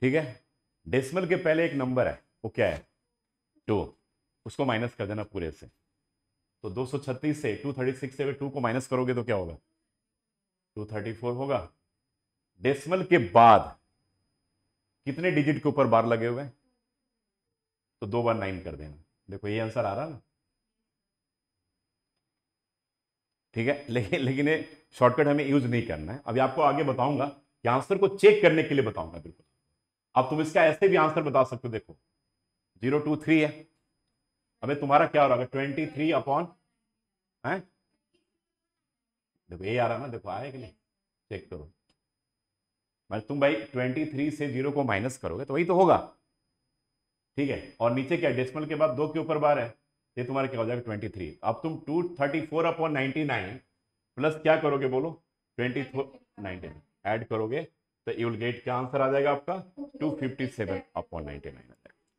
ठीक है। डेसिमल के पहले एक नंबर है, वो क्या है 2, उसको माइनस कर देना पूरे से, तो 236 से 236 से 2 को माइनस करोगे तो क्या होगा 234 होगा। डेसिमल के बाद कितने डिजिट के ऊपर बार लगे हुए हैं? तो 2 बार 9 कर देना। देखो ये आंसर आ रहा ना, ठीक है। लेकिन ये शॉर्टकट हमें यूज नहीं करना है। अभी आपको आगे बताऊंगा कि आंसर को चेक करने के लिए बताऊंगा बिल्कुल। अब तुम इसका ऐसे भी आंसर बता सकते हो। देखो 023 है, अबे तुम्हारा क्या हो रहा है 23 अपॉन है, देखो ये आ रहा ना, देखो आया कि नहीं, चेक करो। मतलब तुम भाई 23 से 0 को माइनस करोगे तो वही तो होगा, ठीक है। और नीचे क्या डेसिमल के बाद 2 के ऊपर बार है, ये तुम्हारा क्या हो जाएगा 23। अब तुम 234 अपॉन 99 प्लस क्या करोगे बोलो 24 19 ऐड करोगे तो यू विल गेट, क्या आंसर आ जाएगा आपका 257 अपॉन 99।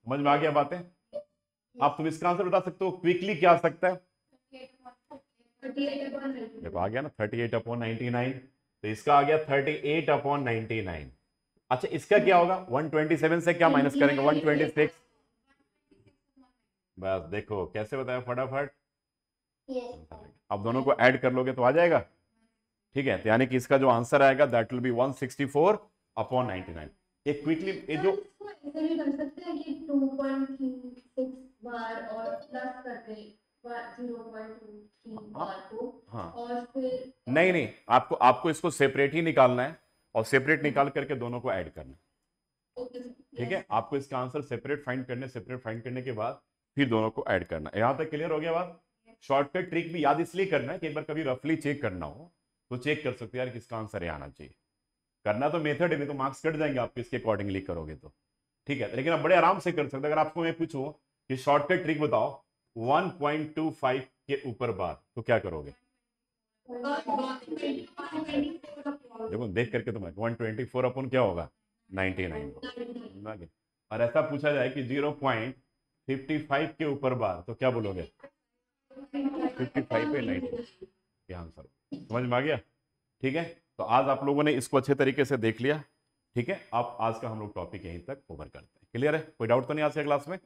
समझ में आ गया बातें? आप तुम इसका आंसर बता सकते हो क्विकली, क्या आ सकता है? 38 upon 90. देखो आ गया ना 38 अपॉन 99, तो इसका आ गया 38 अपॉन 99। अच्छा इसका क्या होगा 127 से क्या माइनस करेंगे 126, बस देखो कैसे बताया फटाफट। Yes. अब दोनों को ऐड कर लोगे तो आ जाएगा, ठीक है। तो यानी कि इसका जो आंसर आएगा दैट विल बी 164 अपॉन 99। ये क्विकली ये जो इसको ऐसे भी कर सकते हैं कि 2.36 बार और प्लस करके 0.23 बार को, हाँ और फिर नहीं नहीं, आपको आपको इसको सेपरेट ही निकालना है और सेपरेट निकाल करके दोनों को ऐड करना है, ठीक है। आपको इसका आंसर सेपरेट फाइंड करने के बाद फिर दोनों को ऐड करना है। यहां तक क्लियर हो गया बात? शॉर्टकट ट्रिक भी याद इसलिए करना है कि एक बार कभी रफली चेक करना हो तो चेक कर सकते हो यार किसका आंसर आना चाहिए। करना तो मेथड है, नहीं तो मार्क्स कट जाएंगे आपके इसके अकॉर्डिंगली करोगे तो, ठीक है। लेकिन आप बड़े आराम से कर सकते हैं। अगर आपको मैं पूछूं कि शॉर्टकट ट्रिक बताओ 1.25 के ऊपर बार, तो क्या करोगे? देखो देख करके तुम्हें 124 अपॉन क्या होगा 99। और ऐसा पूछा जाए कि 0.55 के ऊपर बार, तो क्या बोलोगे 55 पे 90, ये आंसर। समझ में आ गया? ठीक है। तो आज आप लोगों ने इसको अच्छे तरीके से देख लिया, ठीक है। अब आज का हम लोग टॉपिक यहीं तक ओवर करते हैं। क्लियर है? कोई डाउट तो नहीं आज के क्लास में?